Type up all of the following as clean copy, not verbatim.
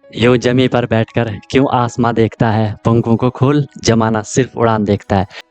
यूं जमी पर बैठकर क्यों आसमां देखता है, पंखों को खोल जमाना सिर्फ उड़ान देखता है।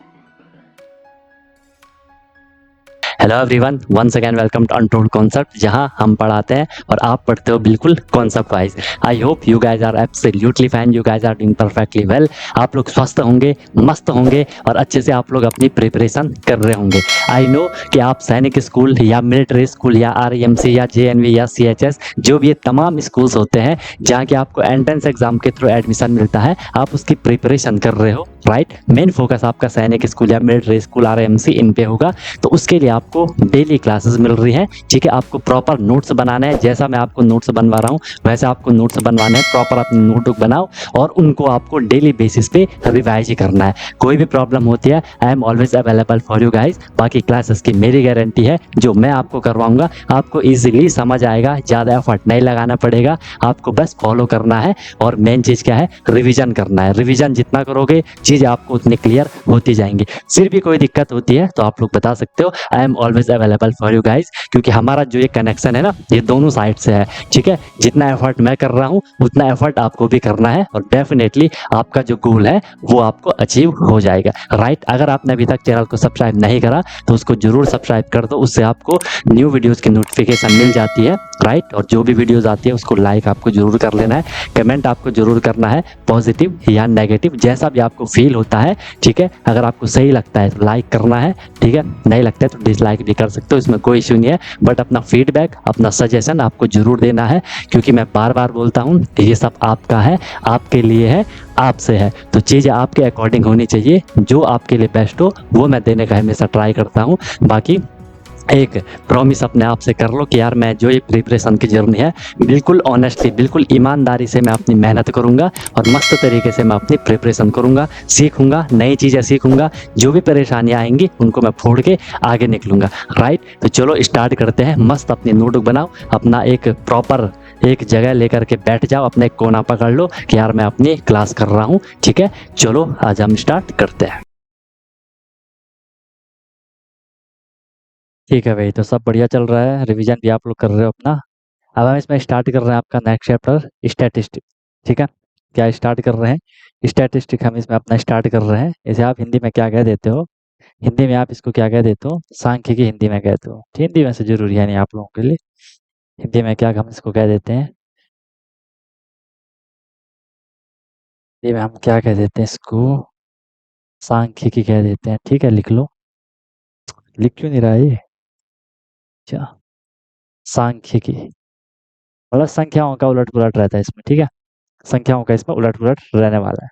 Hello everyone, once again welcome to untold concept, जहां हम पढ़ाते हैं और आप पढ़ते हो बिल्कुल concept wise. I hope you guys are absolutely fine, you guys are doing perfectly well. आप लोग स्वस्थ होंगे, मस्त होंगे और अच्छे से आप लोग अपनी प्रिपरेशन कर रहे होंगे। आई नो कि आप सैनिक स्कूल या मिलिट्री स्कूल या आरईएमसी या जेएनवी या सीएचएस, जो भी ये तमाम स्कूल्स होते हैं जहाँ के आपको एंट्रेंस एग्जाम के थ्रू एडमिशन मिलता है, आप उसकी प्रिपरेशन कर रहे हो, राइट। मेन फोकस आपका सैनिक स्कूल या मिलिट्री स्कूल आरईएमसी इन पे होगा। तो उसके लिए आपको डेली क्लासेस मिल रही हैं, ठीक है। आपको प्रॉपर नोट्स बनाना है, जैसा मैं आपको नोट्स बनवा रहा हूँ वैसे आपको नोट्स बनवाने हैं। प्रॉपर अपनी नोटबुक बनाओ और उनको आपको डेली बेसिस पे रिवाइज ही करना है। कोई भी प्रॉब्लम होती है, I am always available for you guys. बाकी क्लासेस की मेरी गारंटी है, जो मैं आपको करवाऊंगा आपको ईजिली समझ आएगा, ज़्यादा एफर्ट नहीं लगाना पड़ेगा, आपको बस फॉलो करना है। और मेन चीज़ क्या है, रिविजन करना है। रिविजन जितना करोगे चीज़ आपको उतनी क्लियर होती जाएंगी। फिर भी कोई दिक्कत होती है तो आप लोग बता सकते हो, I am always available for you guys. क्योंकि हमारा जो ये कनेक्शन है ना, ये दोनों साइड से है, ठीक है। जितना एफर्ट मैं कर रहा हूँ उतना एफर्ट आपको भी करना है और डेफिनेटली आपका जो गोल है वो आपको अचीव हो जाएगा, राइट। अगर आपने अभी तक चैनल को सब्सक्राइब नहीं करा तो उसको जरूर सब्सक्राइब कर दो, उससे आपको न्यू वीडियोस की नोटिफिकेशन मिल जाती है, राइट। और जो भी वीडियोस आती है उसको लाइक आपको जरूर कर लेना है, कमेंट आपको जरूर करना है, पॉजिटिव या नेगेटिव जैसा भी आपको फील होता है, ठीक है। अगर आपको सही लगता है तो लाइक करना है, ठीक है। नहीं लगता है तो डिसलाइक भी कर सकते हो, इसमें कोई इश्यू नहीं है। बट अपना फीडबैक, अपना सजेशन आपको जरूर देना है, क्योंकि मैं बार बार बोलता हूँ कि ये सब आपका है, आपके लिए है, आपसे है। तो चीज़ें आपके अकॉर्डिंग होनी चाहिए, जो आपके लिए बेस्ट हो वो मैं देने का हमेशा ट्राई करता हूँ। बाकी एक प्रॉमिस अपने आप से कर लो कि यार मैं जो ये प्रिपरेशन की जर्नी है बिल्कुल ऑनेस्टली, बिल्कुल ईमानदारी से मैं अपनी मेहनत करूंगा और मस्त तरीके से मैं अपनी प्रिपरेशन करूंगा, सीखूंगा, नई चीज़ें सीखूंगा। जो भी परेशानियां आएंगी उनको मैं फोड़ के आगे निकलूंगा, राइट। तो चलो स्टार्ट करते हैं। मस्त अपनी नोटबुक बनाओ, अपना एक प्रॉपर एक जगह लेकर के बैठ जाओ, अपने एक कोना पकड़ लो कि यार मैं अपनी क्लास कर रहा हूँ, ठीक है। चलो आज हम स्टार्ट करते हैं। ठीक है भाई, तो सब बढ़िया चल रहा है, रिवीजन भी आप लोग कर रहे हो अपना। अब हम इसमें स्टार्ट कर रहे हैं आपका नेक्स्ट चैप्टर, स्टैटिस्टिक, ठीक है। क्या स्टार्ट कर रहे हैं, स्टैटिस्टिक हम इसमें अपना स्टार्ट कर रहे हैं। इसे आप हिंदी में क्या कह देते हो, हिंदी में आप इसको क्या कह देते हो, सांख्यिकी हिंदी में कहते हो। हिंदी में से जरूरी है नहीं आप लोगों के लिए, हिंदी में क्या हम इसको कह देते हैं, हिंदी में हम क्या कह देते हैं इसको, सांख्यिकी कह देते हैं, ठीक है। लिख लो, लिख क्यों नहीं रहा है ये, अच्छा। सांख्यिकी मतलब संख्याओं का उलट पुलट रहता है इसमें, ठीक है। संख्याओं का इसमें उलट पुलट रहने वाला है,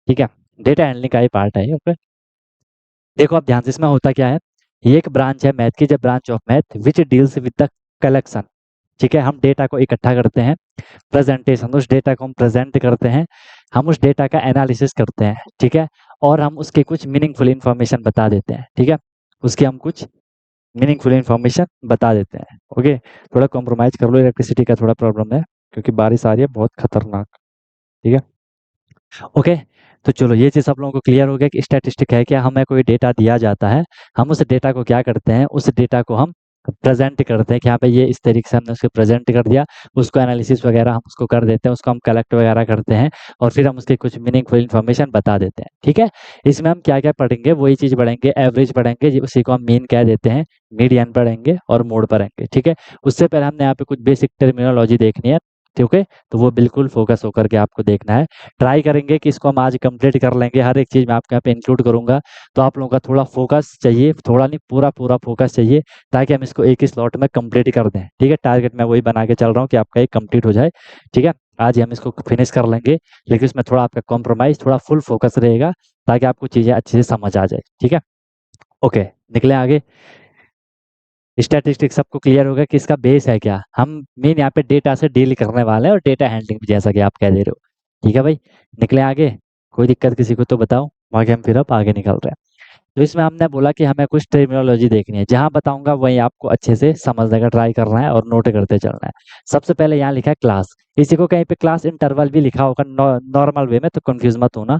ठीक है। डेटा हैंडलिंग का ही पार्ट है ये, ओके। देखो अब ध्यान से, इसमें होता क्या है, ये एक ब्रांच है मैथ की, जब branch of math which deals with the collection, ठीक है। हम डेटा को इकट्ठा करते हैं, प्रेजेंटेशन, उस डेटा को हम प्रेजेंट करते हैं, हम उस डेटा का एनालिसिस करते हैं, ठीक है। और हम उसके कुछ मीनिंगफुल इंफॉर्मेशन बता देते हैं, ठीक है। उसकी हम कुछ मीनिंगफुल इंफॉर्मेशन बता देते हैं, ओके। थोड़ा कॉम्प्रोमाइज कर लो, इलेक्ट्रिसिटी का थोड़ा प्रॉब्लम है क्योंकि बारिश आ रही है बहुत खतरनाक, ठीक है, ओके। तो चलो ये चीज़ सब लोगों को क्लियर हो गया कि स्टैटिस्टिक है क्या, हमें कोई डेटा दिया जाता है, हम उस डेटा को क्या करते हैं, उस डेटा को हम प्रेजेंट करते हैं कि यहाँ पे ये इस तरीके से हमने उसको प्रेजेंट कर दिया, उसको एनालिसिस वगैरह हम उसको कर देते हैं, उसको हम कलेक्ट वगैरह करते हैं और फिर हम उसकी कुछ मीनिंगफुल इन्फॉर्मेशन बता देते हैं, ठीक है। इसमें हम क्या क्या पढ़ेंगे, वही चीज़ पढ़ेंगे, एवरेज पढ़ेंगे, उसी को हम मीन कह देते हैं, मीडियन पढ़ेंगे और मोड पढ़ेंगे, ठीक है। उससे पहले हमने यहाँ पे कुछ बेसिक टर्मिनोलॉजी देखनी है, ठीक है। तो वो बिल्कुल फोकस होकर के आपको देखना है। ट्राई करेंगे कि इसको हम आज कंप्लीट कर लेंगे, हर एक चीज़ मैं आपके यहाँ पे इंक्लूड करूंगा। तो आप लोगों का थोड़ा फोकस चाहिए, थोड़ा नहीं पूरा पूरा फोकस चाहिए, ताकि हम इसको एक ही स्लॉट में कंप्लीट कर दें, ठीक है। टारगेट मैं वही बना के चल रहा हूँ कि आपका ये कंप्लीट हो जाए, ठीक है। आज ही हम इसको फिनिश कर लेंगे, लेकिन इसमें थोड़ा आपका कॉम्प्रोमाइज, थोड़ा फुल फोकस रहेगा, ताकि आपको चीज़ें अच्छे से समझ आ जाए, ठीक है। ओके, निकले आगे। स्टैटिस्टिक्स सबको क्लियर होगा कि इसका बेस है क्या, हम मेन यहाँ पे डेटा से डील करने वाले हैं और डेटा हैंडलिंग भी, जैसा कि आप कह दे रहे हो, ठीक है भाई। निकले आगे, कोई दिक्कत किसी को तो बताओ, बाकी हम फिर अब आगे निकल रहे हैं। तो इसमें हमने बोला कि हमें कुछ टर्मिनोलॉजी देखनी है, जहां बताऊंगा वहीं आपको अच्छे से समझने का ट्राई करना है और नोट करते चलना है। सबसे पहले यहाँ लिखा है क्लास, इसी को कहीं पे क्लास इंटरवल भी लिखा होगा नॉर्मल वे में, तो कंफ्यूज मत होना।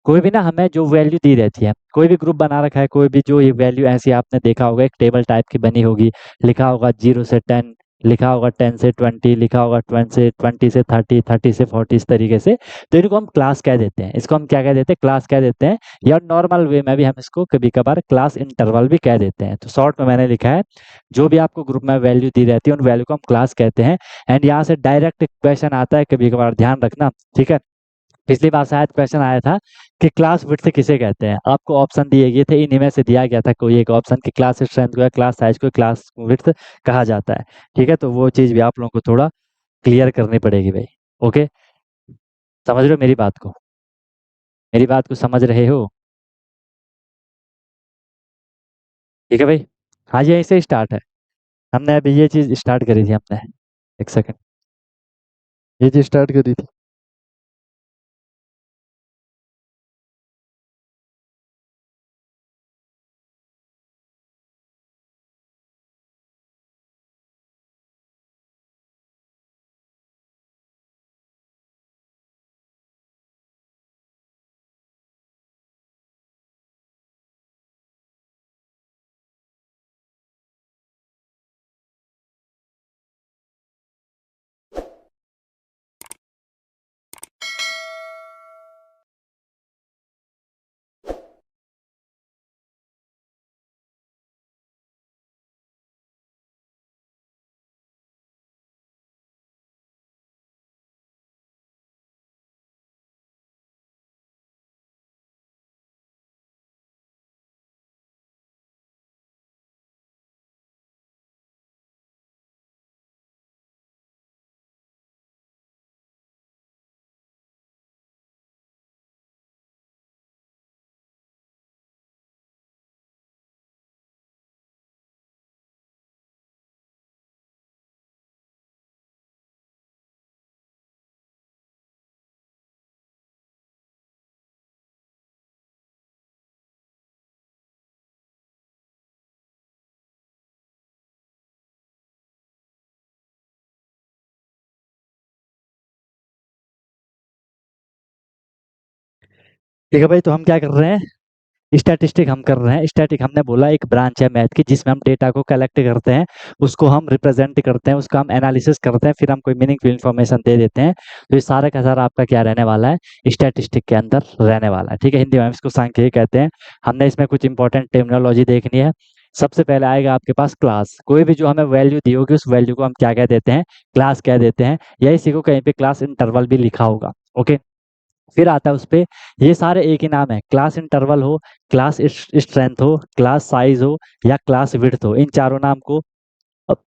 कोई भी ना हमें जो वैल्यू दी रहती है, कोई भी ग्रुप बना रखा है, कोई भी जो ये वैल्यू ऐसी आपने देखा होगा, एक टेबल टाइप की बनी होगी, लिखा होगा 0 से 10, लिखा होगा 10 से 20, लिखा होगा 20 से 30, 30 से 40, इस तरीके से। तो इनको हम क्लास कह देते हैं, इसको हम क्या कह देते हैं, क्लास कह देते हैं। या नॉर्मल वे में भी हम इसको कभी कभार क्लास इंटरवल भी कह देते हैं। तो शॉर्ट में मैंने लिखा है, जो भी आपको ग्रुप में वैल्यू दी रहती है उन वैल्यू को हम क्लास कहते हैं। एंड यहाँ से डायरेक्ट क्वेश्चन आता है, कभी कभार ध्यान रखना, ठीक है। पिछली बार शायद क्वेश्चन आया था कि क्लास विड्थ किसे कहते हैं, आपको ऑप्शन दिए गए थे, इन्हीं में से दिया गया था कोई एक ऑप्शन कि क्लास स्ट्रेंथ को या क्लास साइज को क्लास विड्थ कहा जाता है, ठीक है। तो वो चीज़ भी आप लोगों को थोड़ा क्लियर करनी पड़ेगी भाई। ओके, समझ रहे हो मेरी बात को, मेरी बात को समझ रहे हो? ठीक है भाई। हाँ, ये यहीं से स्टार्ट है, हमने अभी ये चीज़ स्टार्ट करी थी हमने। एक सेकंड, ये चीज़ स्टार्ट करी थी। ठीक है भाई, तो हम क्या कर रहे हैं, स्टैटिस्टिक हम कर रहे हैं। स्टैटिक हमने बोला एक ब्रांच है मैथ की जिसमें हम डेटा को कलेक्ट करते हैं, उसको हम रिप्रेजेंट करते हैं, उसका हम एनालिसिस करते हैं, फिर हम कोई मीनिंगफुल इन्फॉर्मेशन दे देते हैं। तो ये सारा का सारा आपका क्या रहने वाला है, स्टैटिस्टिक के अंदर रहने वाला है, ठीक है। हिंदी में हम इसको सांख्यिकी कहते हैं। हमने इसमें कुछ इंपॉर्टेंट टर्मिनोलॉजी देखनी है। सबसे पहले आएगा आपके पास क्लास, कोई भी जो हमें वैल्यू दी होगी उस वैल्यू को हम क्या कह देते हैं, क्लास कह देते हैं, या इसी को कहीं पे क्लास इंटरवल भी लिखा होगा। ओके, फिर आता है उस पे, ये सारे एक ही नाम है, क्लास इंटरवल हो, क्लास स्ट्रेंथ हो, क्लास साइज हो, या क्लास विड्थ हो, इन चारों नाम को अप-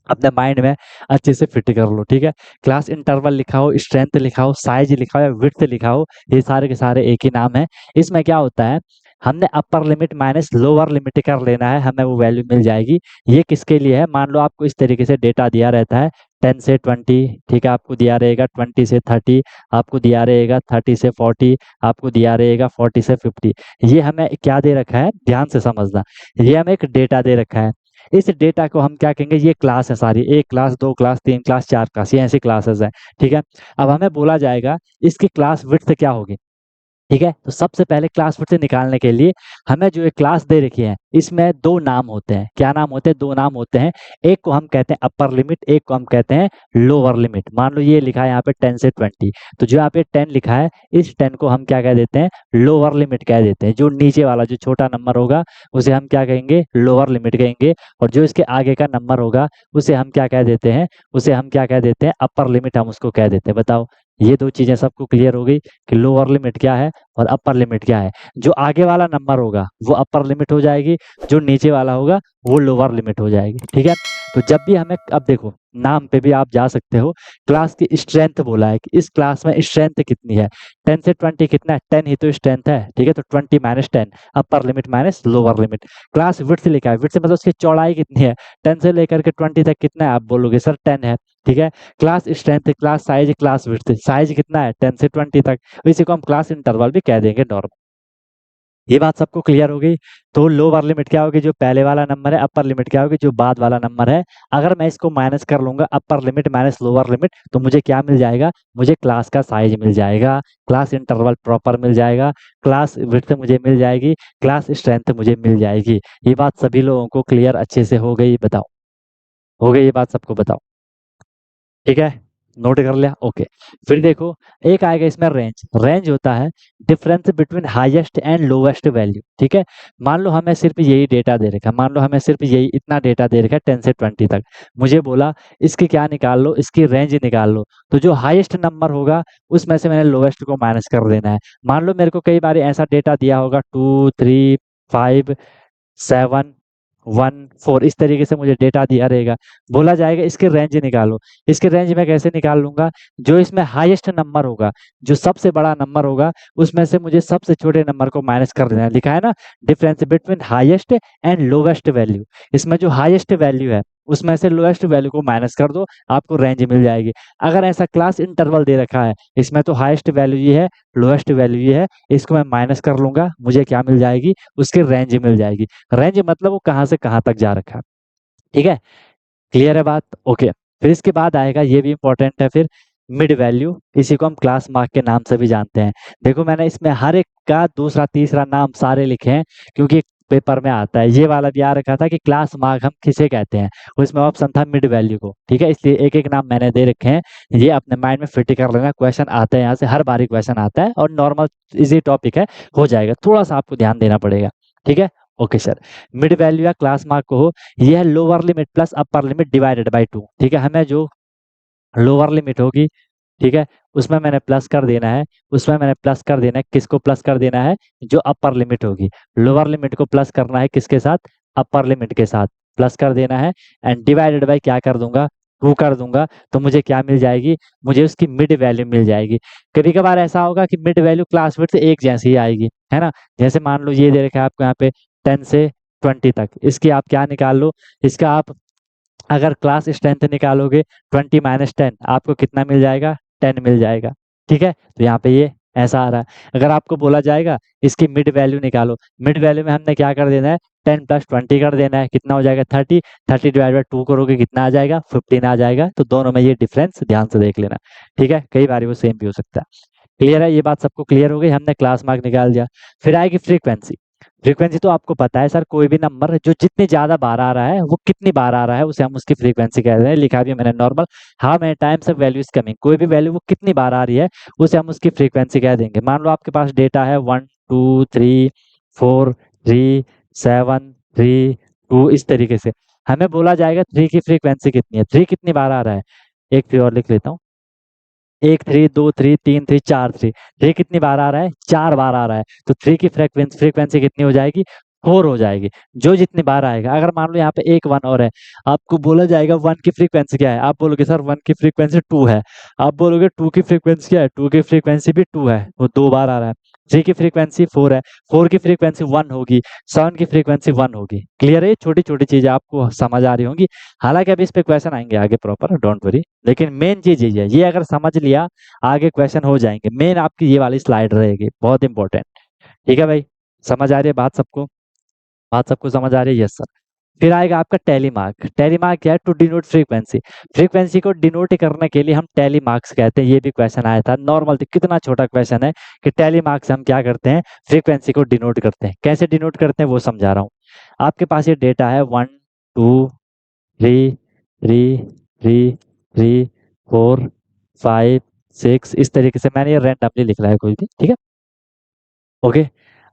अपने माइंड में अच्छे से फिट कर लो, ठीक है। क्लास इंटरवल लिखा हो, स्ट्रेंथ लिखा हो, साइज लिखा हो या विड्थ लिखा हो, ये सारे के सारे एक ही नाम है। इसमें क्या होता है, हमने अपर लिमिट माइनस लोअर लिमिट कर लेना है, हमें वो वैल्यू मिल जाएगी। ये किसके लिए है, मान लो आपको इस तरीके से डेटा दिया रहता है 10 से 20, ठीक है, आपको दिया रहेगा 20 से 30, आपको दिया रहेगा 30 से 40, आपको दिया रहेगा 40 से 50। ये हमें क्या दे रखा है, ध्यान से समझना, ये हमें एक डेटा दे रखा है। इस डेटा को हम क्या कहेंगे, ये क्लास है सारी, एक क्लास, दो क्लास, तीन क्लास, चार क्लास, ये ऐसी क्लासेस है, ठीक है। अब हमें बोला जाएगा इसकी क्लास विड्थ क्या होगी, ठीक है। तो सबसे पहले क्लास फिर से निकालने के लिए हमें जो एक क्लास दे रखी है इसमें दो नाम होते हैं, क्या नाम होते हैं, दो नाम होते हैं। एक को हम कहते हैं अपर लिमिट, एक को हम कहते हैं लोअर लिमिट। मान लो ये लिखा है यहाँ पे 10 से 20, तो जो यहाँ पे 10 लिखा है, इस 10 को हम क्या कह देते हैं, लोअर लिमिट कह देते हैं। जो नीचे वाला जो छोटा नंबर होगा उसे हम क्या कहेंगे, लोअर लिमिट कहेंगे। और जो इसके आगे का नंबर होगा उसे हम क्या कह देते हैं, उसे हम क्या कह देते हैं, अपर लिमिट हम उसको कह देते हैं। बताओ, ये दो चीजें सबको क्लियर हो गई कि लोअर लिमिट क्या है और अपर लिमिट क्या है। जो आगे वाला नंबर होगा वो अपर लिमिट हो जाएगी, जो नीचे वाला होगा वो लोअर लिमिट हो जाएगी, ठीक है। तो जब भी हमें, अब देखो नाम पे भी आप जा सकते हो, क्लास की स्ट्रेंथ बोला है कि इस क्लास में स्ट्रेंथ कितनी है, 10 से 20 कितना है, 10 ही तो स्ट्रेंथ है, ठीक है। तो 20 माइनस 10, अपर limit minus lower limit. Class width लिखा है, विड्थ से मतलब उसकी चौड़ाई कितनी है, 10 से लेकर के 20 तक कितना है, आप बोलोगे सर 10 है, ठीक है। Class strength, class size, class width, size कितना है 10 से 20 तक, तो इसी को हम क्लास इंटरवल भी कह देंगे नॉर्मल। ये बात सबको क्लियर हो गई। तो लोअर लिमिट क्या होगी, जो पहले वाला नंबर है, अपर लिमिट क्या होगी, जो बाद वाला नंबर है। अगर मैं इसको माइनस कर लूंगा, अपर लिमिट माइनस लोअर लिमिट, तो मुझे क्या मिल जाएगा, मुझे क्लास का साइज मिल जाएगा, क्लास इंटरवल प्रॉपर मिल जाएगा, क्लास विड्थ मुझे मिल जाएगी, क्लास स्ट्रेंथ मुझे मिल जाएगी। ये बात सभी लोगों को क्लियर अच्छे से हो गई, बताओ। हो गई ये बात सबको बताओ। ठीक है, नोट कर लिया, ओके। फिर देखो, एक आएगा इसमें रेंज। रेंज होता है difference between highest and lowest value. ठीक है, मान लो हमें सिर्फ यही डेटा दे रखा है, मान लो हमें सिर्फ यही इतना डेटा दे रखा है 10 से 20 तक। मुझे बोला इसकी क्या निकाल लो, इसकी रेंज निकाल लो। तो जो हाईएस्ट नंबर होगा उसमें से मैंने लोवेस्ट को माइनस कर देना है। मान लो मेरे को कई बार ऐसा डेटा दिया होगा 2 3 5 7 1 4, इस तरीके से मुझे डेटा दिया रहेगा। बोला जाएगा इसके रेंज निकालो। इसके रेंज में कैसे निकाल लूंगा, जो इसमें हाईएस्ट नंबर होगा, जो सबसे बड़ा नंबर होगा, उसमें से मुझे सबसे छोटे नंबर को माइनस कर देना है। लिखा है ना, difference between highest and lowest value. इसमें जो हाईएस्ट वैल्यू है उसमें से लोएस्ट वैल्यू को माइनस कर दो, आपको रेंज मिल जाएगी। अगर ऐसा क्लास इंटरवल दे रखा है, इसमें तो हाईएस्ट वैल्यू ये है, लोएस्ट वैल्यू ये है, इसको मैं माइनस कर लूंगा, मुझे क्या मिल जाएगी, उसकी रेंज मिल जाएगी। रेंज मतलब वो कहाँ से कहाँ तक जा रखा है। ठीक है, क्लियर है बात, ओके। फिर इसके बाद आएगा, ये भी इंपॉर्टेंट है, फिर मिड वैल्यू। इसी को हम क्लास मार्क के नाम से भी जानते हैं। देखो मैंने इसमें हर एक का दूसरा तीसरा नाम सारे लिखे हैं, क्योंकि पेपर में आता है। ये वाला भी आ रखा था कि क्लास मार्क हम किसे कहते हैं, उसमें ऑप्शन था मिड वैल्यू को। ठीक है, इसलिए एक एक नाम मैंने दे रखे हैं, ये अपने माइंड में फिट कर लेना। क्वेश्चन आते हैं यहाँ से, हर बारी क्वेश्चन आता है, और नॉर्मल इजी टॉपिक है, हो जाएगा। थोड़ा सा आपको ध्यान देना पड़ेगा। ठीक है, ओके सर। मिड वैल्यू या क्लास मार्क को हो, ये है lower limit plus upper limit divided by 2। ठीक है, हमें जो लोअर लिमिट होगी, ठीक है, उसमें मैंने प्लस कर देना है, उसमें मैंने प्लस कर देना है। किसको प्लस कर देना है, जो अपर लिमिट होगी। लोअर लिमिट को प्लस करना है किसके साथ, अपर लिमिट के साथ प्लस कर देना है। एंड डिवाइडेड बाय क्या कर दूंगा, 2 कर दूंगा। तो मुझे क्या मिल जाएगी, मुझे उसकी मिड वैल्यू मिल जाएगी। कभी कभार ऐसा होगा कि मिड वैल्यू क्लास विड्थ एक जैसी ही आएगी, है ना। जैसे मान लो ये दे रखा है आपको यहाँ पे 10 से 20 तक, इसकी आप क्या निकाल लो, इसका आप अगर क्लास स्ट्रेंथ निकालोगे 20 माइनस 10, आपको कितना मिल जाएगा, 10 मिल जाएगा। ठीक है, तो यहाँ पे ये ऐसा आ रहा है। अगर आपको बोला जाएगा इसकी मिड वैल्यू निकालो, मिड वैल्यू में हमने क्या कर देना है, 10 प्लस 20 कर देना है, कितना हो जाएगा 30। 30 डिवाइड बाई 2 करोगे कितना आ जाएगा, 15 आ जाएगा। तो दोनों में ये डिफरेंस ध्यान से देख लेना। ठीक है, कई बार वो सेम भी हो सकता है। क्लियर है, ये बात सबको क्लियर हो गई, हमने क्लास मार्क निकाल दिया। फिर आएगी फ्रीक्वेंसी। फ्रीक्वेंसी तो आपको पता है सर, कोई भी नंबर जो जितनी ज्यादा बार आ रहा है, वो कितनी बार आ रहा है, उसे हम उसकी फ्रीक्वेंसी कहते हैं। लिखा भी है मैंने normal, how many times a value is coming. कोई भी वैल्यू वो कितनी बार आ रही है, उसे हम उसकी फ्रीक्वेंसी कह देंगे। मान लो आपके पास डेटा है 1 2 3 4 3 7 3 2, इस तरीके से हमें बोला जाएगा 3 की फ्रीक्वेंसी कितनी है, 3 कितनी बार आ रहा है। एक 3 और लिख लेता हूँ, 1 3 2 3 3 3 4 3। 3 कितनी बार आ रहा है, 4 बार आ रहा है। तो 3 की फ्रीक्वेंसी कितनी हो जाएगी, 4 हो जाएगी। जो जितनी बार आएगा, अगर मान लो यहाँ पे एक 1 और है, आपको बोला जाएगा 1 की फ्रीक्वेंसी क्या है, आप बोलोगे सर 1 की फ्रीक्वेंसी 2 है। आप बोलोगे 2 की फ्रीक्वेंसी क्या है, 2 की फ्रीक्वेंसी भी 2 है, वो 2 बार आ रहा है। 3 की फ्रीक्वेंसी 4 है, 4 की फ्रीक्वेंसी 1 होगी, 7 की फ्रीक्वेंसी 1 होगी। क्लियर है, ये छोटी छोटी चीजें आपको समझ आ रही होंगी। हालांकि अभी इस पे क्वेश्चन आएंगे आगे प्रॉपर, डोंट वरी। लेकिन मेन चीज ये है, ये अगर समझ लिया, आगे क्वेश्चन हो जाएंगे। मेन आपकी ये वाली स्लाइड रहेगी, बहुत इंपॉर्टेंट। ठीक है भाई, समझ आ रही है बात सबको, बात सबको समझ आ रही है, यस सर। फिर आएगा आपका टैली मार्क। टैली मार्क क्या है, टू डिनोट फ्रीक्वेंसी। फ्रीक्वेंसी को डिनोट करने के लिए हम टैली मार्क्स कहते हैं। ये भी क्वेश्चन आया था नॉर्मल, कितना छोटा क्वेश्चन है कि टैली मार्क्स से हम क्या करते हैं, फ्रीक्वेंसी को डिनोट करते हैं। कैसे डिनोट करते हैं वो समझा रहा हूँ। आपके पास ये डेटा है 1 2 3 3 3 4 5 6, इस तरीके से मैंने ये रैंडमली लिख रहा है कोई भी। ठीक है, ओके।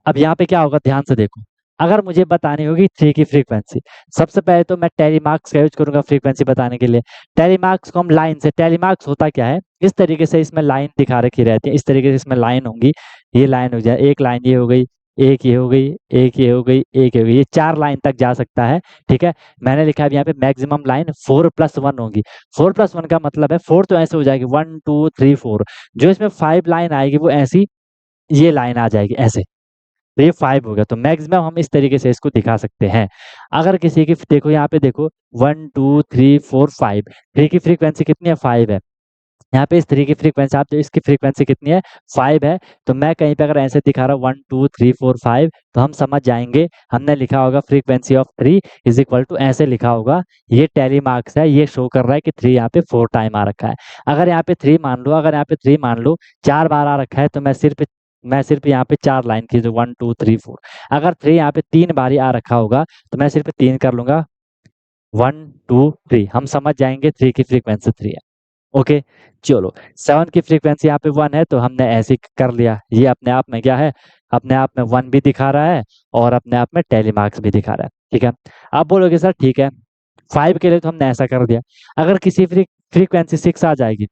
अब यहाँ पे क्या होगा, ध्यान से देखो। अगर मुझे बतानी होगी 3 की फ्रीक्वेंसी, सबसे पहले तो मैं टेली मार्क्स का यूज करूंगा फ्रीक्वेंसी बताने के लिए। टेली मार्क्स को हम लाइन से, टेली मार्क्स होता क्या है, इस तरीके से इसमें लाइन दिखा रखी रहती है, इस तरीके से इसमें लाइन होंगी। ये लाइन हो जाए, एक लाइन ये हो गई, एक ये हो गई, एक ये हो गई, एक ये हो गई, ये 4 लाइन तक जा सकता है। ठीक है, मैंने लिखा है यहाँ पे मैक्सिमम लाइन 4+1 होगी। 4+1 का मतलब है 4 तो ऐसे हो जाएगी 1 2 3 4। जो इसमें 5 लाइन आएगी वो ऐसी, ये लाइन आ जाएगी ऐसे। तो ये 5 हो गया। तो मैक्सिमम हम इस तरीके से इसको दिखा सकते हैं। अगर किसी की देखो, यहाँ पे देखो 1 2 3 4 5, 3 की फ्रीक्वेंसी कितनी है, 5 है। यहाँ पे इस 3 की फ्रीक्वेंसी, आप जो इसकी फ्रीक्वेंसी कितनी है, 5 है। तो मैं कहीं पे अगर ऐसे दिखा रहा हूँ 1 2 3 4 5, तो हम समझ जाएंगे, हमने लिखा होगा frequency of 3 is equal to, ऐसे लिखा होगा। ये टैली मार्क्स है, ये शो कर रहा है कि 3 यहाँ पे 4 टाइम आ रखा है। अगर यहाँ पे 3 मान लो, अगर यहाँ पे 3 मान लो 4 बार आ रखा है, तो मैं सिर्फ यहाँ पे 4 लाइन की, जो 1 2 3 4। अगर 3 यहाँ पे 3 बार ही आ रखा होगा, तो मैं सिर्फ 3 कर लूंगा, 1 2 3 हम समझ जाएंगे 3 की फ्रीक्वेंसी 3 है। ओके, चलो 7 की फ्रीक्वेंसी यहाँ पे 1 है तो हमने ऐसे ही कर लिया, ये अपने आप में क्या है, अपने आप में 1 भी दिखा रहा है और अपने आप में टैली मार्क्स भी दिखा रहा है। ठीक है, आप बोलोगे सर ठीक है 5 के लिए तो हमने ऐसा कर दिया, अगर किसी फ्रीक्वेंसी 6 आ जाएगी,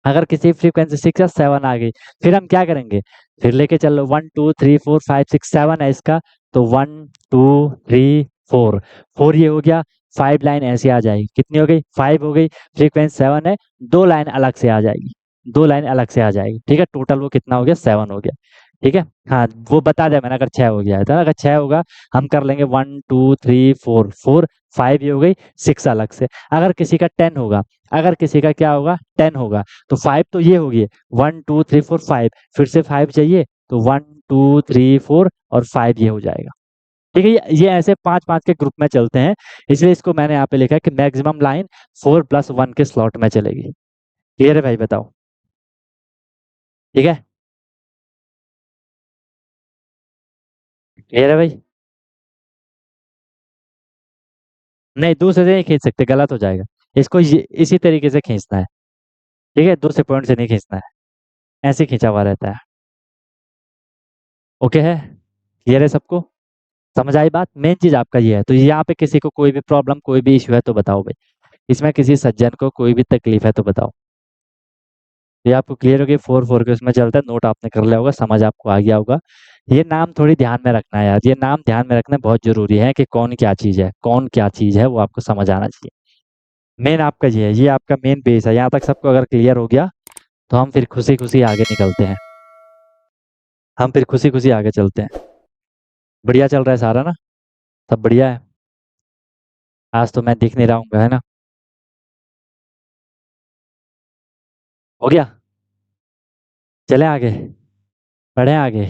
अगर किसी फ्रीक्वेंसी 6 या 7 आ गई, फिर हम क्या करेंगे, फिर लेके चलो 1 2 3 4 5 6 7 है इसका, तो 1 2 3 4, 4 ये हो गया, 5 लाइन ऐसे आ जाएगी, कितनी हो गई 5 हो गई, फ्रीक्वेंसी 7 है, 2 लाइन अलग से आ जाएगी, 2 लाइन अलग से आ जाएगी। ठीक है, टोटल वो कितना हो गया 7 हो गया। ठीक है, हाँ वो बता दिया मैंने, अगर 6 हो गया है तो अगर 6 होगा हम कर लेंगे 1 2 3 4, 4 5 ये हो गई, 6 अलग से। अगर किसी का 10 होगा, अगर किसी का क्या होगा 10 होगा, तो 5 तो ये होगी 1 2 3 4 5, फिर से 5 चाहिए तो 1 2 3 4 और 5 ये हो जाएगा। ठीक है, ये ऐसे 5 5 के ग्रुप में चलते हैं, इसलिए इसको मैंने यहाँ पे लिखा है कि मैक्सिमम लाइन 4+1 के स्लॉट में चलेगी। क्लियर है भाई, बताओ। ठीक है, क्लियर है भाई। नहीं, दूसरे से नहीं खींच सकते, गलत हो जाएगा, इसको इसी तरीके से खींचना है। ठीक है, दूसरे पॉइंट से नहीं खींचना है, ऐसे खींचा हुआ रहता है। ओके है, क्लियर है सबको, समझ आई बात। मेन चीज आपका ये है, तो यहाँ पे किसी को कोई भी प्रॉब्लम कोई भी इश्यू है तो बताओ भाई, इसमें किसी सज्जन को कोई भी तकलीफ है तो बताओ। ये आपको क्लियर हो गया, 4 4 के उसमें चलता है, नोट आपने कर लिया होगा, समझ आपको आ गया होगा। ये नाम थोड़ी ध्यान में रखना है यार, ये नाम ध्यान में रखना बहुत जरूरी है कि कौन क्या चीज है, कौन क्या चीज है वो आपको समझ आना चाहिए। मेन आपका ये है, ये आपका मेन बेस है, यहाँ तक सबको अगर क्लियर हो गया तो हम फिर खुशी खुशी आगे निकलते हैं, हम फिर खुशी खुशी आगे चलते हैं। बढ़िया चल रहा है सारा ना, सब बढ़िया है। आज तो मैं दिख नहीं रहा हूँ, है ना। हो गया, चले आगे, बढ़े आगे,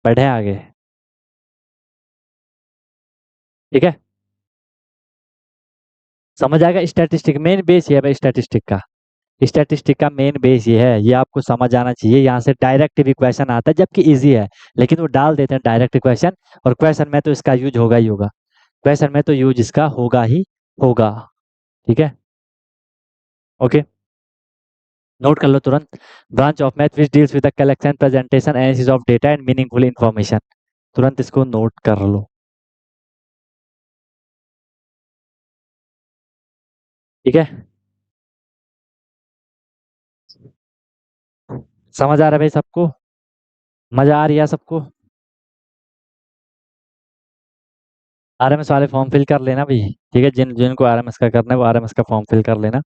बढ़े आगे। ठीक है, समझ आएगा। स्टैटिस्टिक मेन बेस ये है भाई, स्टैटिस्टिक का, स्टैटिस्टिक का मेन बेस ये है, ये आपको समझ आना चाहिए। यहाँ से डायरेक्ट भी क्वेश्चन आता है, जबकि इजी है, लेकिन वो डाल देते हैं डायरेक्ट क्वेश्चन, और क्वेश्चन में तो इसका यूज होगा ही होगा, क्वेश्चन में तो यूज इसका होगा ही होगा। ठीक है, ओके, नोट कर लो तुरंत। Branch of math which deals with the collection presentation analysis of data and meaningful information, तुरंत इसको नोट कर लो। ठीक है, समझ आ रहा है भाई सबको, मजा आ रही है सबको। आरएमएस वाले फॉर्म फिल कर लेना भाई। ठीक है, जिनको आरएमएस का करना है वो आरएमएस का फॉर्म फिल कर लेना।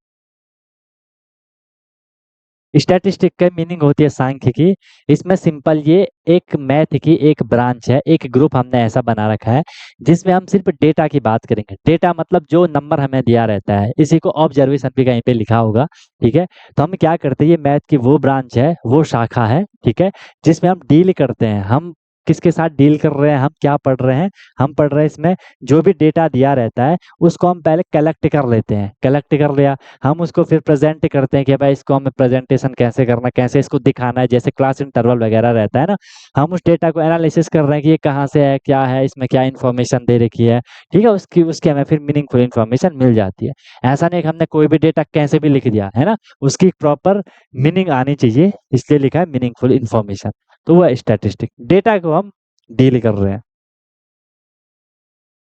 स्टैटिस्टिक का मीनिंग होती है सांख्यिकी, इसमें सिंपल ये एक मैथ की एक ब्रांच है, एक ग्रुप हमने ऐसा बना रखा है जिसमें हम सिर्फ डेटा की बात करेंगे। डेटा मतलब जो नंबर हमें दिया रहता है, इसी को ऑब्जर्वेशन भी कहीं पे लिखा होगा। ठीक है, तो हम क्या करते हैं, ये मैथ की वो ब्रांच है, वो शाखा है, ठीक है, जिसमें हम डील करते हैं। हम किसके साथ डील कर रहे हैं, हम क्या पढ़ रहे हैं, हम पढ़ रहे हैं इसमें जो भी डेटा दिया रहता है उसको हम पहले कलेक्ट कर लेते हैं, कलेक्ट कर लिया, हम उसको फिर प्रेजेंट करते हैं कि भाई इसको हमें प्रेजेंटेशन कैसे करना, कैसे इसको दिखाना है, जैसे क्लास इंटरवल वगैरह रहता है ना, हम उस डेटा को एनालिसिस कर रहे हैं कि ये कहाँ से है, क्या है, इसमें क्या इन्फॉर्मेशन दे रखी है। ठीक है, उसकी उसकी हमें फिर मीनिंगफुल इन्फॉर्मेशन मिल जाती है। ऐसा नहीं कि हमने कोई भी डेटा कैसे भी लिख दिया है ना, उसकी प्रॉपर मीनिंग आनी चाहिए, इसलिए लिखा है मीनिंगफुल इन्फॉर्मेशन। तो वह स्टैटिस्टिक डेटा को हम डील कर रहे हैं।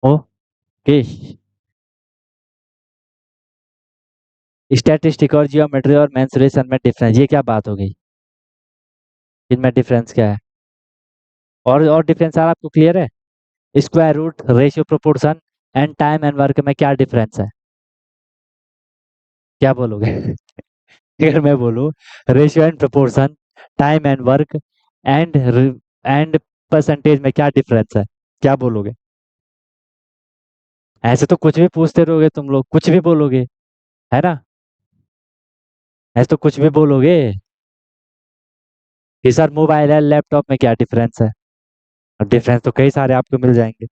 ओके, स्टैटिस्टिक और जियोमेट्री और मेंसुरेशन में डिफरेंस, ये क्या बात हो गई, इनमें डिफरेंस क्या है, और डिफरेंस यार आपको क्लियर है। Square root, ratio, proportion and time and work में क्या डिफरेंस है, क्या बोलोगे अगर मैं बोलूँ ratio and proportion, time and work and and percentage में क्या डिफरेंस है, क्या बोलोगे। ऐसे तो कुछ भी पूछते रहोगे तुम लोग, कुछ भी बोलोगे, है ना, ऐसे तो कुछ भी बोलोगे कि सर मोबाइल है लैपटॉप में क्या डिफरेंस है, और डिफरेंस तो कई सारे आपको मिल जाएंगे।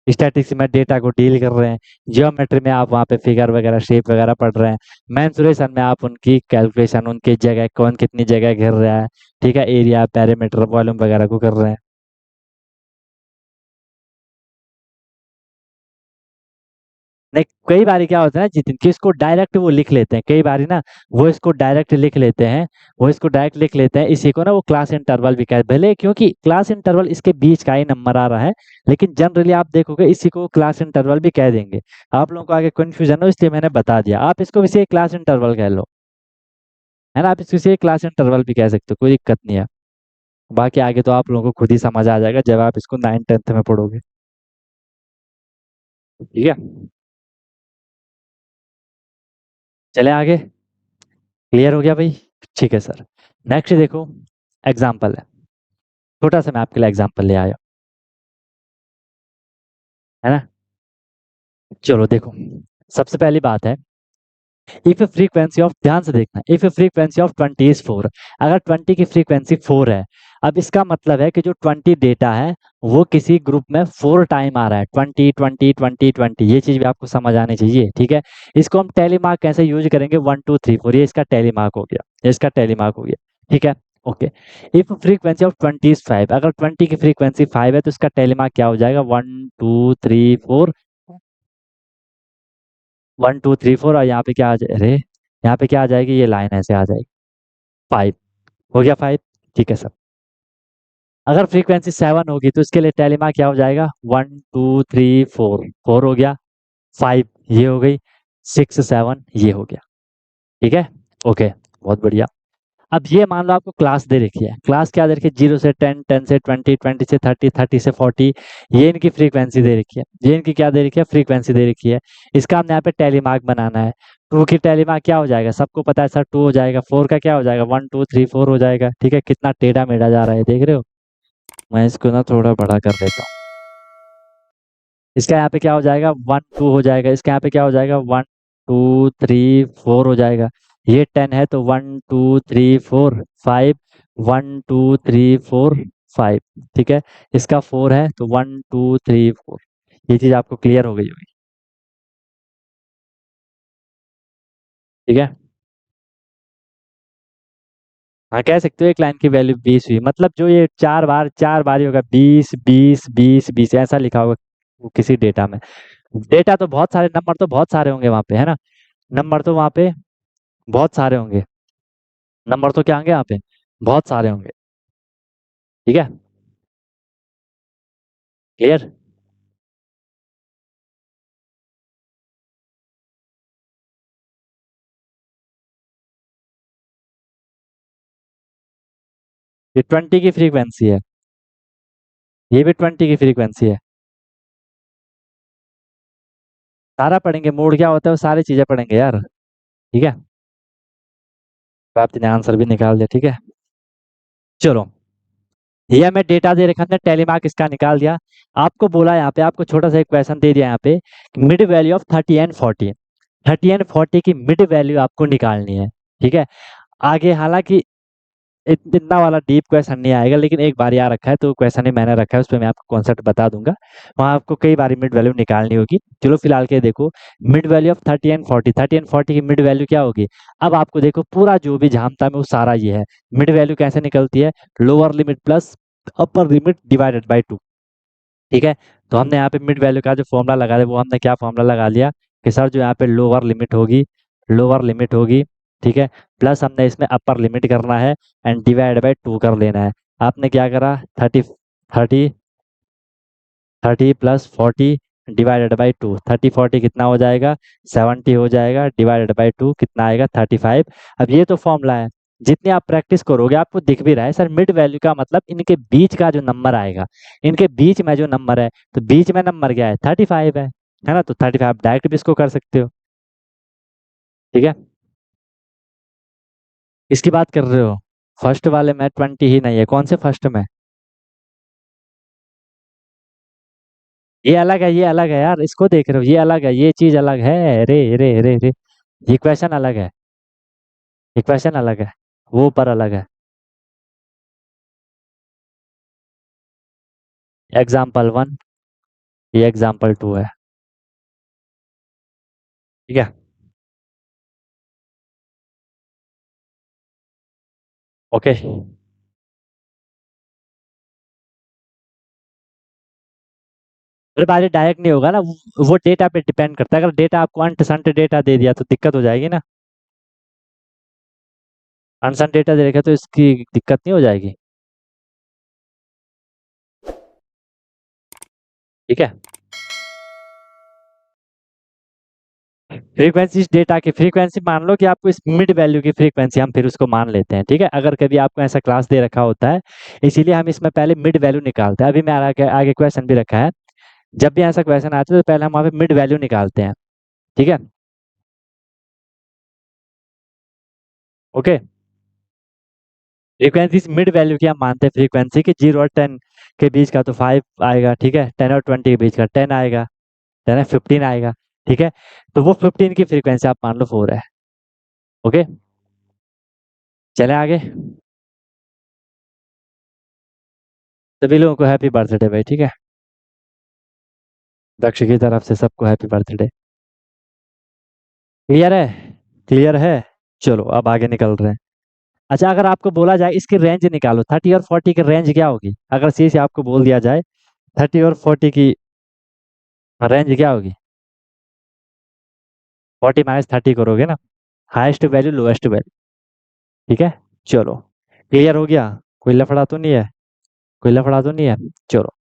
स्टैटिक्स में डेटा को डील कर रहे हैं, जियोमेट्री में आप वहाँ पे फिगर वगैरह शेप वगैरह पढ़ रहे हैं, मेंसुरेशन में आप उनकी कैलकुलेशन, उनकी जगह कौन कितनी जगह घेर रहा है, ठीक है, एरिया पैरामीटर वॉल्यूम वगैरह को कर रहे हैं। नहीं, कई बारी क्या होता है जितिन कि इसको डायरेक्ट वो लिख लेते हैं, कई बारी ना वो इसको डायरेक्ट लिख लेते हैं, वो इसको डायरेक्ट लिख लेते हैं, इसी को ना वो क्लास इंटरवल भी कहते हैं, भले क्योंकि क्लास इंटरवल इसके बीच का ही नंबर आ रहा है, लेकिन जनरली आप देखोगे इसी को क्लास इंटरवल भी कह देंगे। आप लोगों को आगे कंफ्यूजन हो इसलिए मैंने बता दिया, आप इसको इसे क्लास इंटरवल कह लो, है ना, आप इसको इसे क्लास इंटरवल भी कह सकते हो, कोई दिक्कत नहीं है। बाकी आगे तो आप लोगों को खुद ही समझ आ जाएगा जब आप इसको 9th 10th में पढ़ोगे। ठीक है, चले आगे, क्लियर हो गया भाई? ठीक है सर। नेक्स्ट देखो, एग्जाम्पल है, छोटा सा मैं आपके लिए एग्जाम्पल ले आया, है ना। चलो देखो, सबसे पहली बात है, इफ फ्रीक्वेंसी ऑफ, ध्यान से देखना, इफ फ्रीक्वेंसी ऑफ 20 इज 4, अगर 20 की फ्रीक्वेंसी 4 है, अब इसका मतलब है कि जो 20 डेटा है वो किसी ग्रुप में 4 टाइम आ रहा है, 20 20 20 20, ये चीज भी आपको समझ आनी चाहिए, ठीक है। इसको हम टेली मार्क कैसे यूज करेंगे, 1 2 3 4, ये इसका टेली मार्क हो गया, ये इसका टेली मार्क हो गया, ठीक है। Okay, if frequency of 20 is 5, अगर 20 की फ्रीक्वेंसी 5 है तो इसका टेली मार्क क्या हो जाएगा, 1 2 3 4, 1 2 3 4, और यहाँ पे क्या आ जाए, अरे यहाँ पे क्या आ जाएगी, ये लाइन ऐसे आ जाएगी, 5, हो गया 5, ठीक है सर। अगर फ्रीक्वेंसी 7 होगी तो इसके लिए टेलीमा क्या हो जाएगा, 1 2 3 4, 4 हो गया, 5 ये हो गई, 6 7 ये हो गया, ठीक है। ओके, बहुत बढ़िया। अब ये मान लो आपको क्लास दे रखी है, क्लास क्या दे रखी है, 0 से 10, 10 से 20, 20 से 30, 30 से 40, ये इनकी फ्रीक्वेंसी दे रखी है, ये इनकी क्या दे रखी है, फ्रीक्वेंसी दे रखी है। इसका हमने यहाँ पे टेलीमार्क बनाना है, 2 की टेलीमार्क क्या हो जाएगा, सबको पता है सर 2 हो जाएगा, 4 का क्या हो जाएगा, 1 2 3 4 हो जाएगा, ठीक है। कितना टेढ़ा मेढ़ा जा रहा है देख रहे हो, मैं इसको ना थोड़ा बड़ा कर देता हूँ। इसका यहाँ पे क्या हो जाएगा, 1 2 हो जाएगा, इसका यहाँ पे क्या हो जाएगा, 1 2 3 4 हो जाएगा। ये 10 है तो 1 2 3 4 5, 1 2 3 4 5, ठीक है। इसका 4 है तो 1 2 3 4, ये चीज आपको क्लियर हो गई होगी, ठीक है। हाँ, कह सकते हो एक लाइन की वैल्यू 20 हुई, मतलब जो ये 4 बार ही होगा, 20 20 20 20, ऐसा लिखा होगा किसी डेटा में। डेटा तो बहुत सारे, नंबर तो बहुत सारे होंगे वहां पे, है ना, नंबर तो वहां पे बहुत सारे होंगे, नंबर तो क्या होंगे यहाँ पे, बहुत सारे होंगे, ठीक है, क्लियर। ये 20 की फ्रीक्वेंसी है, ये भी 20 की फ्रीक्वेंसी है, सारा पढ़ेंगे, मोड क्या होता है वो सारी चीजें पढ़ेंगे यार, ठीक है। तो आपने आंसर भी निकाल दिया, ठीक है। चलो, ये हमें डेटा दे रखा, हमने टेलीमार्क इसका निकाल दिया। आपको बोला यहाँ पे, आपको छोटा सा एक क्वेश्चन दे दिया यहाँ पे, mid value of 30 and 40, 30 and 40 की मिड वैल्यू आपको निकालनी है, ठीक है। आगे हालांकि इतना वाला डीप क्वेश्चन नहीं आएगा, लेकिन एक बार याद रखा है तो क्वेश्चन ही मैंने रखा है, उस पर मैं आपको कॉन्सेप्ट बता दूंगा, वहाँ आपको कई बार मिड वैल्यू निकालनी होगी। चलो फिलहाल के देखो, mid value of 30 and 40, 30 and 40 की मिड वैल्यू क्या होगी। अब आपको देखो पूरा जो भी झामता में वो सारा ये है, मिड वैल्यू कैसे निकलती है, lower limit plus upper limit divided by 2, ठीक है। तो हमने यहाँ पे मिड वैल्यू का जो फॉर्मूला लगा दिया, वो हमने क्या फॉर्मूला लगा लिया कि सर जो यहाँ पे लोअर लिमिट होगी, लोअर लिमिट होगी, ठीक है, प्लस हमने इसमें अपर लिमिट करना है एंड डिवाइड बाय 2 कर लेना है। आपने क्या करा, 30 30 प्लस 40 डिवाइडेड बाई 2, 30 40 कितना हो जाएगा, 70 हो जाएगा, डिवाइडेड बाई 2 कितना आएगा, 35। अब ये तो फॉर्मूला है, जितनी आप प्रैक्टिस करोगे आपको दिख भी रहा है सर, मिड वैल्यू का मतलब इनके बीच का जो नंबर आएगा, इनके बीच में जो नंबर है, तो बीच में नंबर क्या है, 35 है ना, तो 35 डायरेक्ट भी इसको कर सकते हो, ठीक है। इसकी बात कर रहे हो, फर्स्ट वाले में 20 ही नहीं है, कौन से फर्स्ट में, ये अलग है, ये अलग है यार, इसको देख रहे हो, ये अलग है, ये चीज अलग है, रे रे रे रे, ये क्वेश्चन अलग है, इक्वेशन अलग है, वो पर अलग है। एग्जाम्पल 1, ये एग्जाम्पल 2 है, ठीक है। ओके, अरे बात डायरेक्ट नहीं होगा ना, वो डेटा पे डिपेंड करता है। अगर डेटा आपको अनसंट डेटा दे दिया तो दिक्कत हो जाएगी ना। अनसंट डेटा दे रखा तो इसकी दिक्कत नहीं हो जाएगी। ठीक है। फ्रीक्वेंसी इस डेटा की फ्रीक्वेंसी मान लो कि आपको इस मिड वैल्यू की फ्रीक्वेंसी हम फिर उसको मान लेते हैं। ठीक है, अगर कभी आपको ऐसा क्लास दे रखा होता है, इसीलिए हम इसमें पहले मिड वैल्यू निकालते हैं। अभी मैं आगे आगे क्वेश्चन भी रखा है, जब भी ऐसा क्वेश्चन आता है तो पहले हम वहाँ पे मिड वैल्यू निकालते हैं। ठीक है। ओके। फ्रीक्वेंसी इस मिड वैल्यू की हम मानते हैं फ्रीक्वेंसी की 0 और 10 के बीच का तो 5 आएगा। ठीक है, 10 और 20 के बीच का 10 आएगा, 10 है 15 आएगा। ठीक है, तो वो 15 की फ्रीक्वेंसी आप मान लो 4 है। ओके, चले आगे। सभी लोगों को हैप्पी बर्थडे भाई। ठीक है, दक्ष की तरफ से सबको हैप्पी बर्थडे। क्लियर है? क्लियर है। चलो अब आगे निकल रहे हैं। अच्छा, अगर आपको बोला जाए इसकी रेंज निकालो, 30 और 40 की रेंज क्या होगी? अगर सी से आपको बोल दिया जाए 30 और 40 की रेंज क्या होगी? 40 - 30 करोगे ना, हाईएस्ट वैल्यू लोएस्ट वैल्यू। ठीक है, चलो क्लियर हो गया। कोई लफड़ा तो नहीं है? कोई लफड़ा तो नहीं है? चलो